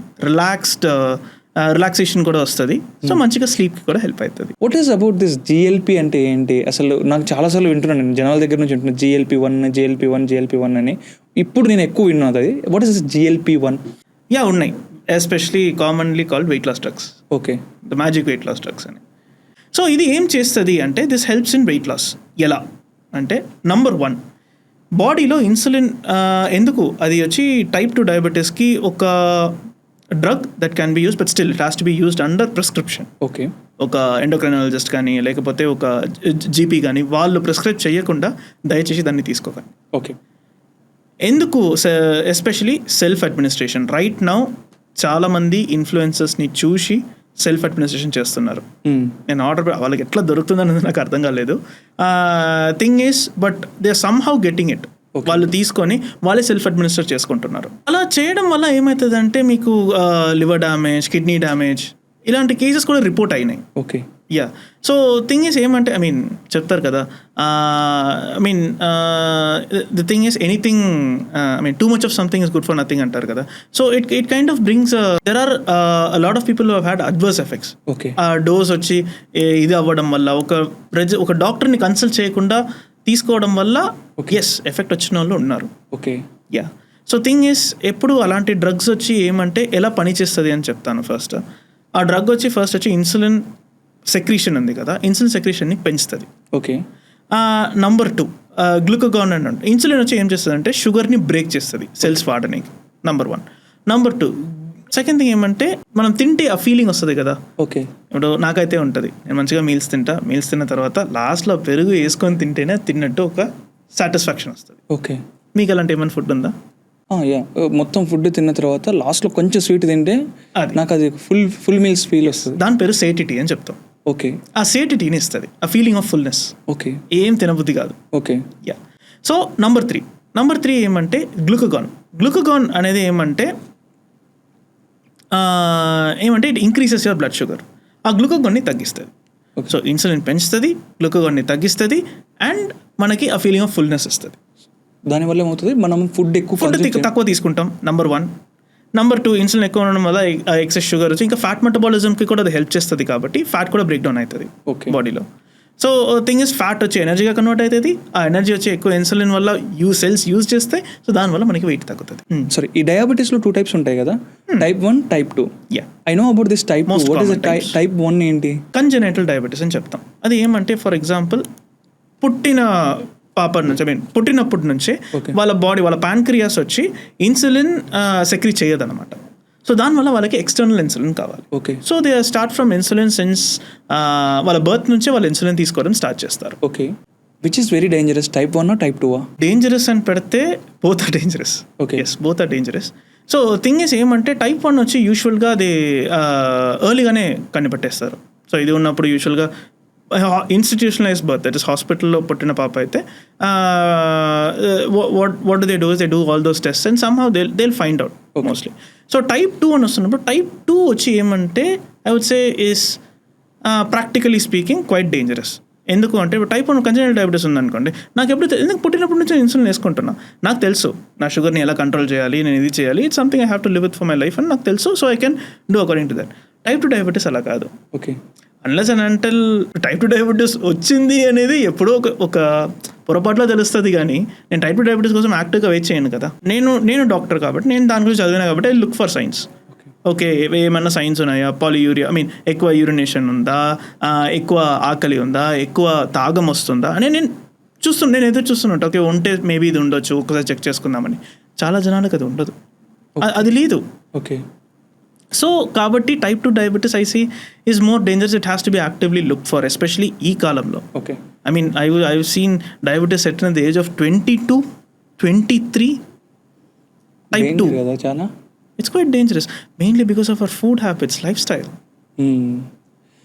రిలాక్సేషన్ కూడా వస్తుంది. సో మంచిగా స్లీప్కి కూడా హెల్ప్ అవుతుంది. What is about this GLP అంటే ఏంటి అసలు? నాకు చాలాసార్లు వింటున్నాను, నేను జనాల దగ్గర నుంచి వింటున్నాను GLP-1 అని. ఇప్పుడు నేను ఎక్కువ విన్నాను అది. What is GLP-1? యా ఉన్నాయి, especially commonly called weight loss drugs. Okay the magic weight loss drugs అని. సో ఇది ఏం చేస్తుంది అంటే this helps in weight loss. ఎలా అంటే నంబర్ 1, బాడీలో ఇన్సులిన్ ఎందుకు, అది వచ్చి టైప్ 2 డయాబెటీస్కి ఒక drug that can be use, but still it has to be used under prescription. Okay ఒక ఎండోక్రైనాలజిస్ట్ కానీ లేకపోతే ఒక జీపీ కానీ వాళ్ళు ప్రిస్క్రైబ్ చేయకుండా దయచేసి దాన్ని తీసుకోకండి. ఓకే ఎందుకు? Especially self administration. Right now చాలామంది ఇన్ఫ్లుయెన్సర్స్ని చూసి సెల్ఫ్ అడ్మినిస్ట్రేషన్ చేస్తున్నారు. నేను ఆర్డర్ వాళ్ళకి ఎట్లా దొరుకుతుందన్నది నాకు అర్థం కాలేదు. Thing is but they are somehow getting it. వాళ్ళు తీసుకొని వాళ్ళే సెల్ఫ్ అడ్మినిస్టర్ చేసుకుంటున్నారు. అలా చేయడం వల్ల ఏమవుతుంది అంటే మీకు లివర్ డ్యామేజ్, కిడ్నీ డ్యామేజ్ ఇలాంటి కేసెస్ కూడా రిపోర్ట్ అయినాయి. Okay yeah, so thing is ఏమంటే ఐ మీన్ చెప్తారు కదా, I mean the thing is anything, I mean too much of something is good for nothing అంటారు కదా. So it kind of brings there are a lot of people who have had adverse effects. Okay ఆ dose వచ్చి ఇది అవ్వడం వల్ల ఒక డాక్టర్ని consult చేయకుండా తీసుకోవడం వల్ల ఎస్ ఎఫెక్ట్ వచ్చిన వాళ్ళు ఉన్నారు. Okay yeah, so thing is ఎప్పుడు అలాంటి డ్రగ్స్ వచ్చి ఏమంటే ఎలా పనిచేస్తుంది అని చెప్తాను. ఫస్ట్ ఆ డ్రగ్ వచ్చి ఇన్సులిన్ సెక్రీషన్ ఉంది కదా, ఇన్సులిన్ సెక్రీషన్ని పెంచుతుంది. ఓకే నంబర్ 2 గ్లూకగాన్ అని ఉంటుంది. ఇన్సులిన్ వచ్చి ఏం చేస్తుంది అంటే షుగర్ని బ్రేక్ చేస్తుంది సెల్స్ వాడడానికి. నంబర్ 1. నంబర్ 2 సెకండ్ థింగ్ ఏమంటే మనం తింటే ఆ ఫీలింగ్ వస్తుంది కదా. ఓకే ఇప్పుడు నాకైతే ఉంటుంది, నేను మంచిగా మీల్స్ తిన్న తర్వాత లాస్ట్లో పెరుగు వేసుకొని తింటేనే తిన్నట్టు ఒక సాటిస్ఫాక్షన్ వస్తుంది. ఓకే మీకు అలాంటి ఏమైనా ఫుడ్ ఉందా? యా, మొత్తం ఫుడ్ తిన్న తర్వాత లాస్ట్లో కొంచెం స్వీట్ తింటే నాకు అది ఫుల్ మీల్స్ ఫీల్ వస్తుంది. దాని పేరు సేటిటీ అని చెప్తాం. ఓకే ఆ సేటిటీని ఇస్తుంది, ఆ ఫీలింగ్ ఆఫ్ ఫుల్నెస్. ఓకే ఏం తినబుద్ధి కాదు. ఓకే యా, సో నంబర్ 3 ఏమంటే గ్లూకగాన్ అనేది ఏమంటే it increases your blood sugar. ఆ గ్లూకగాన్ని తగ్గిస్తుంది. సో ఇన్సులిన్ పెంచుతుంది, గ్లూకగాన్ని తగ్గిస్తుంది, అండ్ మనకి ఆ ఫీలింగ్ ఆఫ్ ఫుల్నెస్ వస్తుంది. దానివల్ల ఏమవుతుంది, మనం ఫుడ్ తక్కువ తీసుకుంటాం. నంబర్ 1. నంబర్ 2 ఇన్సులిన్ ఎక్కువ ఉండడం వల్ల ఎక్సెస్ షుగర్ వచ్చి ఇంకా ఫ్యాట్ మెటబాలిజంకి కూడా అది హెల్ప్ చేస్తుంది కాబట్టి ఫ్యాట్ కూడా బ్రేక్ డౌన్ అవుతుంది బాడీలో. సో థింగ్ ఇస్ ఫ్యాట్ వచ్చి ఎనర్జీగా కన్వర్ట్ అవుతుంది. ఆ ఎనర్జీ వచ్చి ఎక్కువ ఇన్సులిన్ వల్ల సెల్స్ యూజ్ చేస్తే, సో దానివల్ల మనకి వెయిట్ తగ్గుతుంది. సరే, ఈ డయాబెటీస్లో 2 types ఉంటాయి కదా, Type 1, Type 2. Yeah, I know about this Type 2. What is Type 1 ఏంటి? కంజెనైటల్ డయాబెటీస్ అని చెప్తాం. అది ఏమంటే ఫర్ ఎగ్జాంపుల్ పుట్టినప్పటి నుంచే వాళ్ళ ప్యాంక్రియాస్ వచ్చి ఇన్సులిన్ సెక్రీట్ చేయదన్నమాట. సో దానివల్ల వాళ్ళకి ఎక్స్టర్నల్ ఇన్సులిన్ కావాలి. Okay so they start from insulin since వాళ్ళ బర్త్ నుంచే వాళ్ళు ఇన్సులిన్ తీసుకోవడం స్టార్ట్ చేస్తారు. Okay which is very dangerous, type 1 type 2? Dangerous అని పెడితే both are dangerous. Okay. Yes, both are dangerous. So thing is ఏమంటే type 1 వచ్చి యూజువల్గా అది ఎర్లీగానే కనిపెట్టేస్తారు. సో ఇది ఉన్నప్పుడు యూజువల్గా ఇన్స్టిట్యూషనలైజ్ బర్త్, దట్ ఇస్ హాస్పిటల్లో పుట్టిన పాప అయితే what do they do, they do all those test and somehow they find out mostly. So type 2 అని వస్తున్నప్పుడు టైప్ 2 వచ్చి ఏమంటే I would say is practically speaking quite dangerous. ఎందుకు అంటే ఇప్పుడు టైప్ 1 కంజనరల్ డయాబెటీస్ ఉందనుకోండి, నాకు ఎప్పుడు ఎందుకు పుట్టినప్పటి నుంచి ఇన్సులిన్ వేసుకుంటున్నా, నాకు తెలుసు నా షుగర్ని ఎలా కంట్రోల్ చేయాలి, నేను ఇది చేయాలి, it's something I have to live with for my life అని నాకు తెలుసు. So I can do according to that. Type 2 diabetes అలా కాదు. Okay unless and until type 2 diabetes వచ్చింది అనేది ఎప్పుడో ఒక పొరపాటులో తెలుస్తుంది. కానీ నేను టైప్ 2 డయాబెటీస్ కోసం యాక్టివ్గా వెయిట్ చేయను కదా. నేను డాక్టర్ కాబట్టి నేను దాని గురించి చదివినా కాబట్టి I look for science. Okay ఏమన్నా సైన్స్ ఉన్నాయా, పాలియూరియా, ఐ మీన్ ఎక్కువ యూరినేషన్ ఉందా, ఎక్కువ ఆకలి ఉందా, ఎక్కువ తాగం వస్తుందా అని నేను ఎదురు చూస్తున్నట్టు. ఓకే ఉంటే మేబీ ఇది ఉండొచ్చు, ఒకసారి చెక్ చేసుకుందామని. చాలా జనాలకు అది ఉండదు, అది లేదు. ఓకే సో కాబట్టి type 2 diabetes I see is more dangerous. It has to be actively look for, especially ఈ కాలంలో. Okay I mean I seen diabetes at the age of 22, 23. Type 2 కదా చాలా. It's quite dangerous mainly because of our food habits, lifestyle.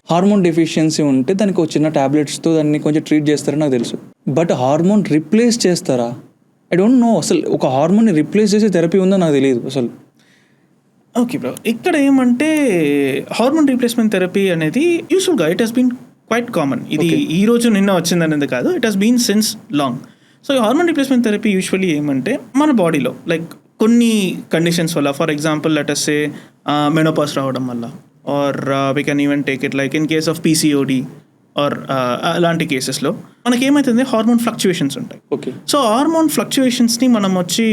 Hormone deficiency ఉంటే దానికి ఒక చిన్న ట్యాబ్లెట్స్తో దాన్ని కొంచెం ట్రీట్ చేస్తారని నాకు తెలుసు. బట్ హార్మోన్ రీప్లేస్ చేస్తారా? I don't no. అసలు ఒక హార్మోన్ని రీప్లేస్ చేసే థెరపీ ఉందో నాకు తెలియదు అసలు. ఓకే బ్రో, ఇక్కడ ఏమంటే హార్మోన్ రీప్లేస్మెంట్ థెరపీ అనేది యూజువల్గా it has been quite common. ఇది ఈ రోజు నిన్న వచ్చిందనేది కాదు, it has been since long. So ఈ హార్మోన్ రీప్లేస్మెంట్ థెరపీ యూజువల్లీ ఏమంటే మన బాడీలో లైక్ కొన్ని కండిషన్స్ వల్ల, for example let us say menopause రావడం వల్ల, or we can even take it like in case of PCOD or అలాంటి కేసెస్లో మనకేమవుతుంది, హార్మోన్ ఫ్లక్చుయేషన్స్ ఉంటాయి. ఓకే సో హార్మోన్ ఫ్లక్చుయేషన్స్ని మనం వచ్చి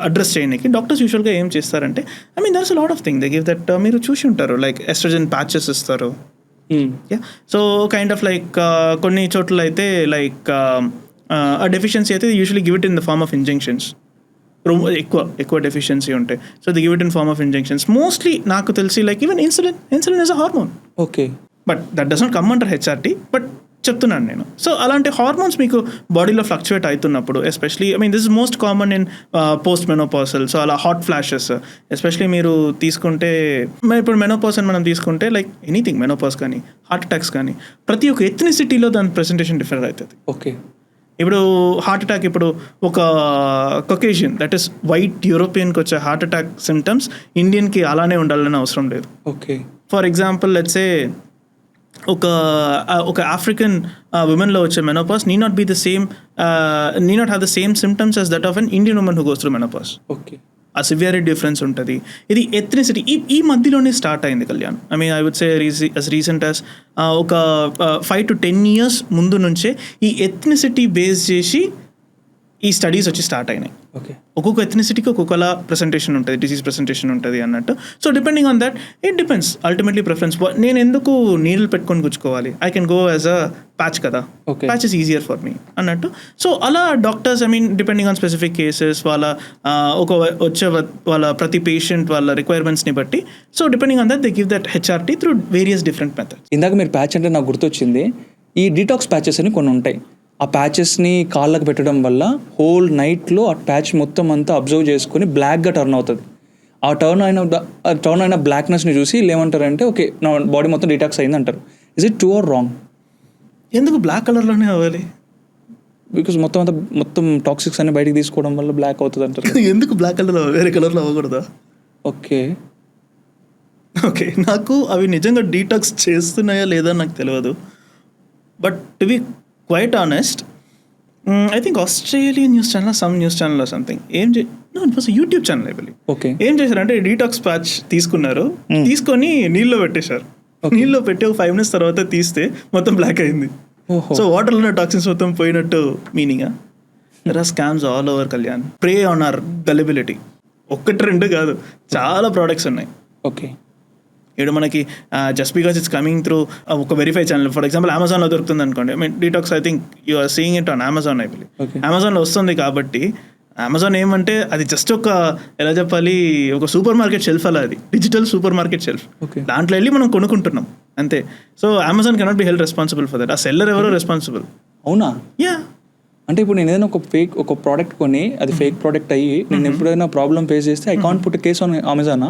అడ్రస్ చేయడానికి డాక్టర్స్ యూజువల్గా ఏం చేస్తారంటే, I mean there's a lot of thing they give that, మీరు చూసి ఉంటారు లైక్ ఎస్ట్రోజన్ ప్యాచెస్ ఇస్తారు. సో కైండ్ ఆఫ్ లైక్ కొన్ని చోట్ల అయితే లైక్ ఆ డెఫిషియన్సీ అయితే usually give it in the form of injections. ఎక్కువ డెఫిషియన్సీ ఉంటాయి. So the give it in form of injections mostly. నాకు తెలిసి like even insulin is a hormone. Okay but that does not come under HRT, but చెప్తున్నాను నేను. సో అలాంటి hormones మీకు బాడీలో ఫ్లక్చువేట్ అవుతున్నప్పుడు, especially I mean this is most common in post menopausal. So అలా హాట్ ఫ్లాషెస్ ఎస్పెషలీ మీరు తీసుకుంటే, ఇప్పుడు మెనోపాస్ అని మనం తీసుకుంటే లైక్ ఎనీథింగ్, మెనోపాస్ కానీ హార్ట్ అటాక్స్ కానీ ప్రతి ఒక్క ఎథ్నిసిటీలో దాని ప్రెజెంటేషన్ డిఫర్ అవుతుంది. ఓకే ఇప్పుడు హార్ట్ అటాక్, ఇప్పుడు ఒక కొకేషియన్ దట్ ఈస్ వైట్ యూరోపియన్కి వచ్చే హార్ట్ అటాక్ సిమ్టమ్స్ ఇండియన్కి అలానే ఉండాలని అవసరం లేదు. ఓకే ఫర్ ఎగ్జాంపుల్ లెట్స్ సే ఒక ఆఫ్రికన్ ఉమెన్లో వచ్చే menopause need not have the same symptoms as that of an Indian women who goes through menopause. Okay ఆ సివియారిటీ డిఫరెన్స్ ఉంటుంది. ఇది ఎథ్నిసిటీ ఈ మధ్యలోనే స్టార్ట్ అయింది Kalyan. I mean I would say as recent as ఒక 5 to 10 years ముందు నుంచే ఈ ఎథ్నిసిటీ బేస్ చేసి ఈ స్టడీస్ వచ్చి స్టార్ట్ అయినాయి. ఓకే ఒక్కొక్క ఎథ్నిసిటీకి ఒక్కొక్కలా ప్రెసెంటేషన్ ఉంటుంది, డిసీజ్ ప్రెసెంటేషన్ ఉంటుంది అన్నట్టు. So depending on that it depends ultimately preference. నేను ఎందుకు నీళ్ళు పెట్టుకొని గుచ్చుకోవాలి, I can go as a patch కదా, patch is easier for me అన్నట్టు. సో అలా doctors I mean depending on specific cases వాళ్ళ వాళ్ళ ప్రతి పేషెంట్ వాళ్ళ రిక్వైర్మెంట్స్ని బట్టి, so depending on that they give that HRT through various different methods. ఇందాక మీరు ప్యాచ్ అంటే నాకు గుర్తొచ్చింది, ఈ డీటాక్స్ ప్యాచెస్ అని కొన్ని ఉంటాయి. ఆ ప్యాచెస్ని కాళ్ళకు పెట్టడం వల్ల హోల్ నైట్లో ఆ ప్యాచ్ మొత్తం అంతా అబ్జర్వ్ చేసుకుని బ్లాక్గా టర్న్ అవుతుంది. ఆ టర్న్ అయిన బ్లాక్నెస్ని చూసి ఏమంటారంటే ఓకే నా బాడీ మొత్తం డీటాక్స్ అయింది అంటారు. Is it true or wrong? ఎందుకు బ్లాక్ కలర్లోనే అవ్వాలి? బికాస్ మొత్తం టాక్సిక్స్ అన్ని బయటికి తీసుకోవడం వల్ల బ్లాక్ అవుతుంది అంటారు. ఎందుకు బ్లాక్ కలర్లో వేరే కలర్లో అవ్వకూడదా? ఓకే నాకు అవి నిజంగా డీటాక్స్ చేస్తున్నాయా లేదా నాకు తెలియదు. But to be quiet honest, I think Australian news channel, some news channel something it was YouTube channel I believe. Okay ఏం చేశారంటే డీటాక్స్ ప్యాచ్ తీసుకొని నీళ్ళలో పెట్టేశారు. నీళ్ళలో పెట్టి ఒక 5 minutes తర్వాత తీస్తే మొత్తం బ్లాక్ అయింది. సో వాటర్లో ఉన్న టాక్సిన్స్ మొత్తం పోయినట్టు meaning. There are scams all over Kalyan. Prey on our gullibility. 1-2 కాదు, చాలా ప్రోడక్ట్స్ ఉన్నాయి. ఓకే ఇప్పుడు మనకి just because it's coming through ఒక వెరిఫై ఛానల్, ఫర్ ఎగ్జాంపుల్ అమెజాన్లో దొరుకుతుంది అనుకోండి. I mean detox I think you are seeing it on Amazon I believe. అమెజాన్లో వస్తుంది కాబట్టి అమెజాన్ ఏమంటే అది జస్ట్ ఒక ఎలా చెప్పాలి ఒక సూపర్ మార్కెట్ షెల్ఫ్ అలా, అది digital super market shelf. Okay. దాంట్లో వెళ్ళి మనం కొనుక్కుంటున్నాం అంతే. So Amazon cannot be held responsible for that. ఆ సెల్లర్ ఎవరో రెస్పాన్సిబుల్. అవునా? యా. అంటే ఇప్పుడు నేను ఏదైనా ఒక ప్రోడక్ట్ కొని అది ఫేక్ ప్రోడక్ట్ అయ్యి నేను ఎప్పుడైనా ప్రాబ్లం ఫేస్ చేస్తే I can't put case on అమెజానా?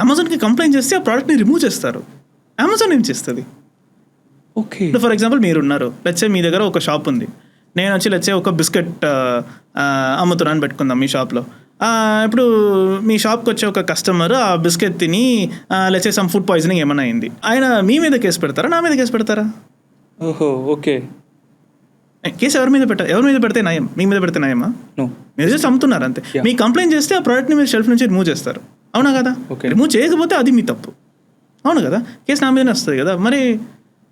అమెజాన్కి కంప్లైంట్ చేస్తే ఆ ప్రోడక్ట్ని రిమూవ్ చేస్తారు. అమెజాన్ ఏం చేస్తుంది? ఓకే. ఇప్పుడు ఫర్ ఎగ్జాంపుల్ మీరు ఉన్నారు, లెట్సే మీ దగ్గర ఒక షాప్ ఉంది, నేను వచ్చి లెట్సే ఒక బిస్కెట్ అమ్ముతున్నాను పెట్టుకుందాం మీ షాప్లో. ఇప్పుడు మీ షాప్కి వచ్చే ఒక కస్టమర్ ఆ బిస్కెట్ తిని లెట్సే సమ్ ఫుడ్ పాయిజనింగ్ ఏమైనా అయింది, ఆయన మీ మీద కేసు పెడతారా నా మీద కేసు పెడతారా? ఓహో, ఓకే. కేసు ఎవరి మీద పెడితే నయం? మీ మీద పెడితే నయమా? నో. మీరు జస్ట్ అమ్ముతున్నారు అంతే. Yeah. మీ కంప్లైంట్ చేస్తే ఆ ప్రోడక్ట్ని మీరు షెల్ఫ్ నుంచి రిమూవ్ చేస్తారు, అవునా కదా? Okay. రిమూవ్ చేయకపోతే అది మీ తప్పు, అవును కదా? కేసు నా మీదనే వస్తుంది కదా. మరి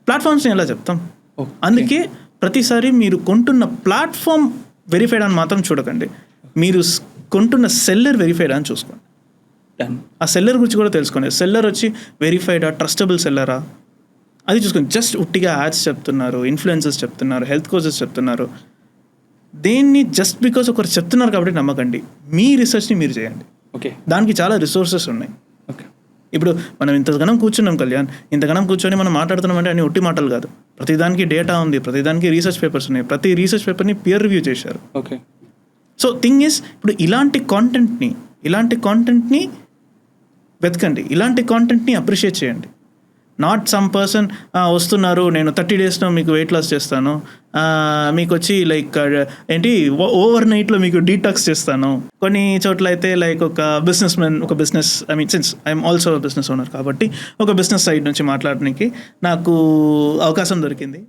ప్లాట్ఫామ్స్ని ఎలా చెప్తాం? Okay. అందుకే ప్రతిసారి మీరు కొంటున్న ప్లాట్ఫామ్ వెరిఫైడ్ అని మాత్రం చూడకండి, మీరు కొంటున్న సెల్లర్ వెరిఫైడ్ అని చూసుకోండి. డన్. ఆ సెల్లర్ గురించి కూడా తెలుసుకోండి. సెల్లర్ వచ్చి వెరిఫైడా, ట్రస్టబుల్ సెల్లరా, అది చూసుకోండి. జస్ట్ ఉట్టిగా యాడ్స్ చెప్తున్నారు, ఇన్ఫ్లుయెన్సర్స్ చెప్తున్నారు, హెల్త్ కోచెస్ చెప్తున్నారు, దేన్ని జస్ట్ బికాస్ ఒకరు చెప్తున్నారు కాబట్టి నమ్మకండి. మీ రీసెర్చ్ని మీరు చేయండి, ఓకే. దానికి చాలా రిసోర్సెస్ ఉన్నాయి. ఓకే. ఇప్పుడు మనం ఇంతగానం కూర్చున్నాం కళ్యాణ్, ఇంతగానం కూర్చొని మనం మాట్లాడుతున్నామంటే అన్ని ఒట్టి మాటలు కాదు. ప్రతిదానికి డేటా ఉంది, ప్రతిదానికి రీసెర్చ్ పేపర్స్ ఉన్నాయి, ప్రతి రీసెర్చ్ పేపర్ని పియర్ రివ్యూ చేశారు. ఓకే. సో థింగ్ ఈస్, ఇప్పుడు ఇలాంటి కాంటెంట్ని వెతకండి, ఇలాంటి కాంటెంట్ని అప్రిషియేట్ చేయండి. నాట్ సమ్ పర్సన్ వస్తున్నారు, నేను 30 daysలో మీకు వెయిట్ లాస్ చేస్తాను, మీకు వచ్చి లైక్ ఏంటి ఓవర్ నైట్లో మీకు డీటాక్స్ చేస్తాను. కొన్ని చోట్ల అయితే లైక్ ఒక business since I'm also business owner కాబట్టి ఒక బిజినెస్ సైడ్ నుంచి మాట్లాడడానికి నాకు అవకాశం దొరికింది.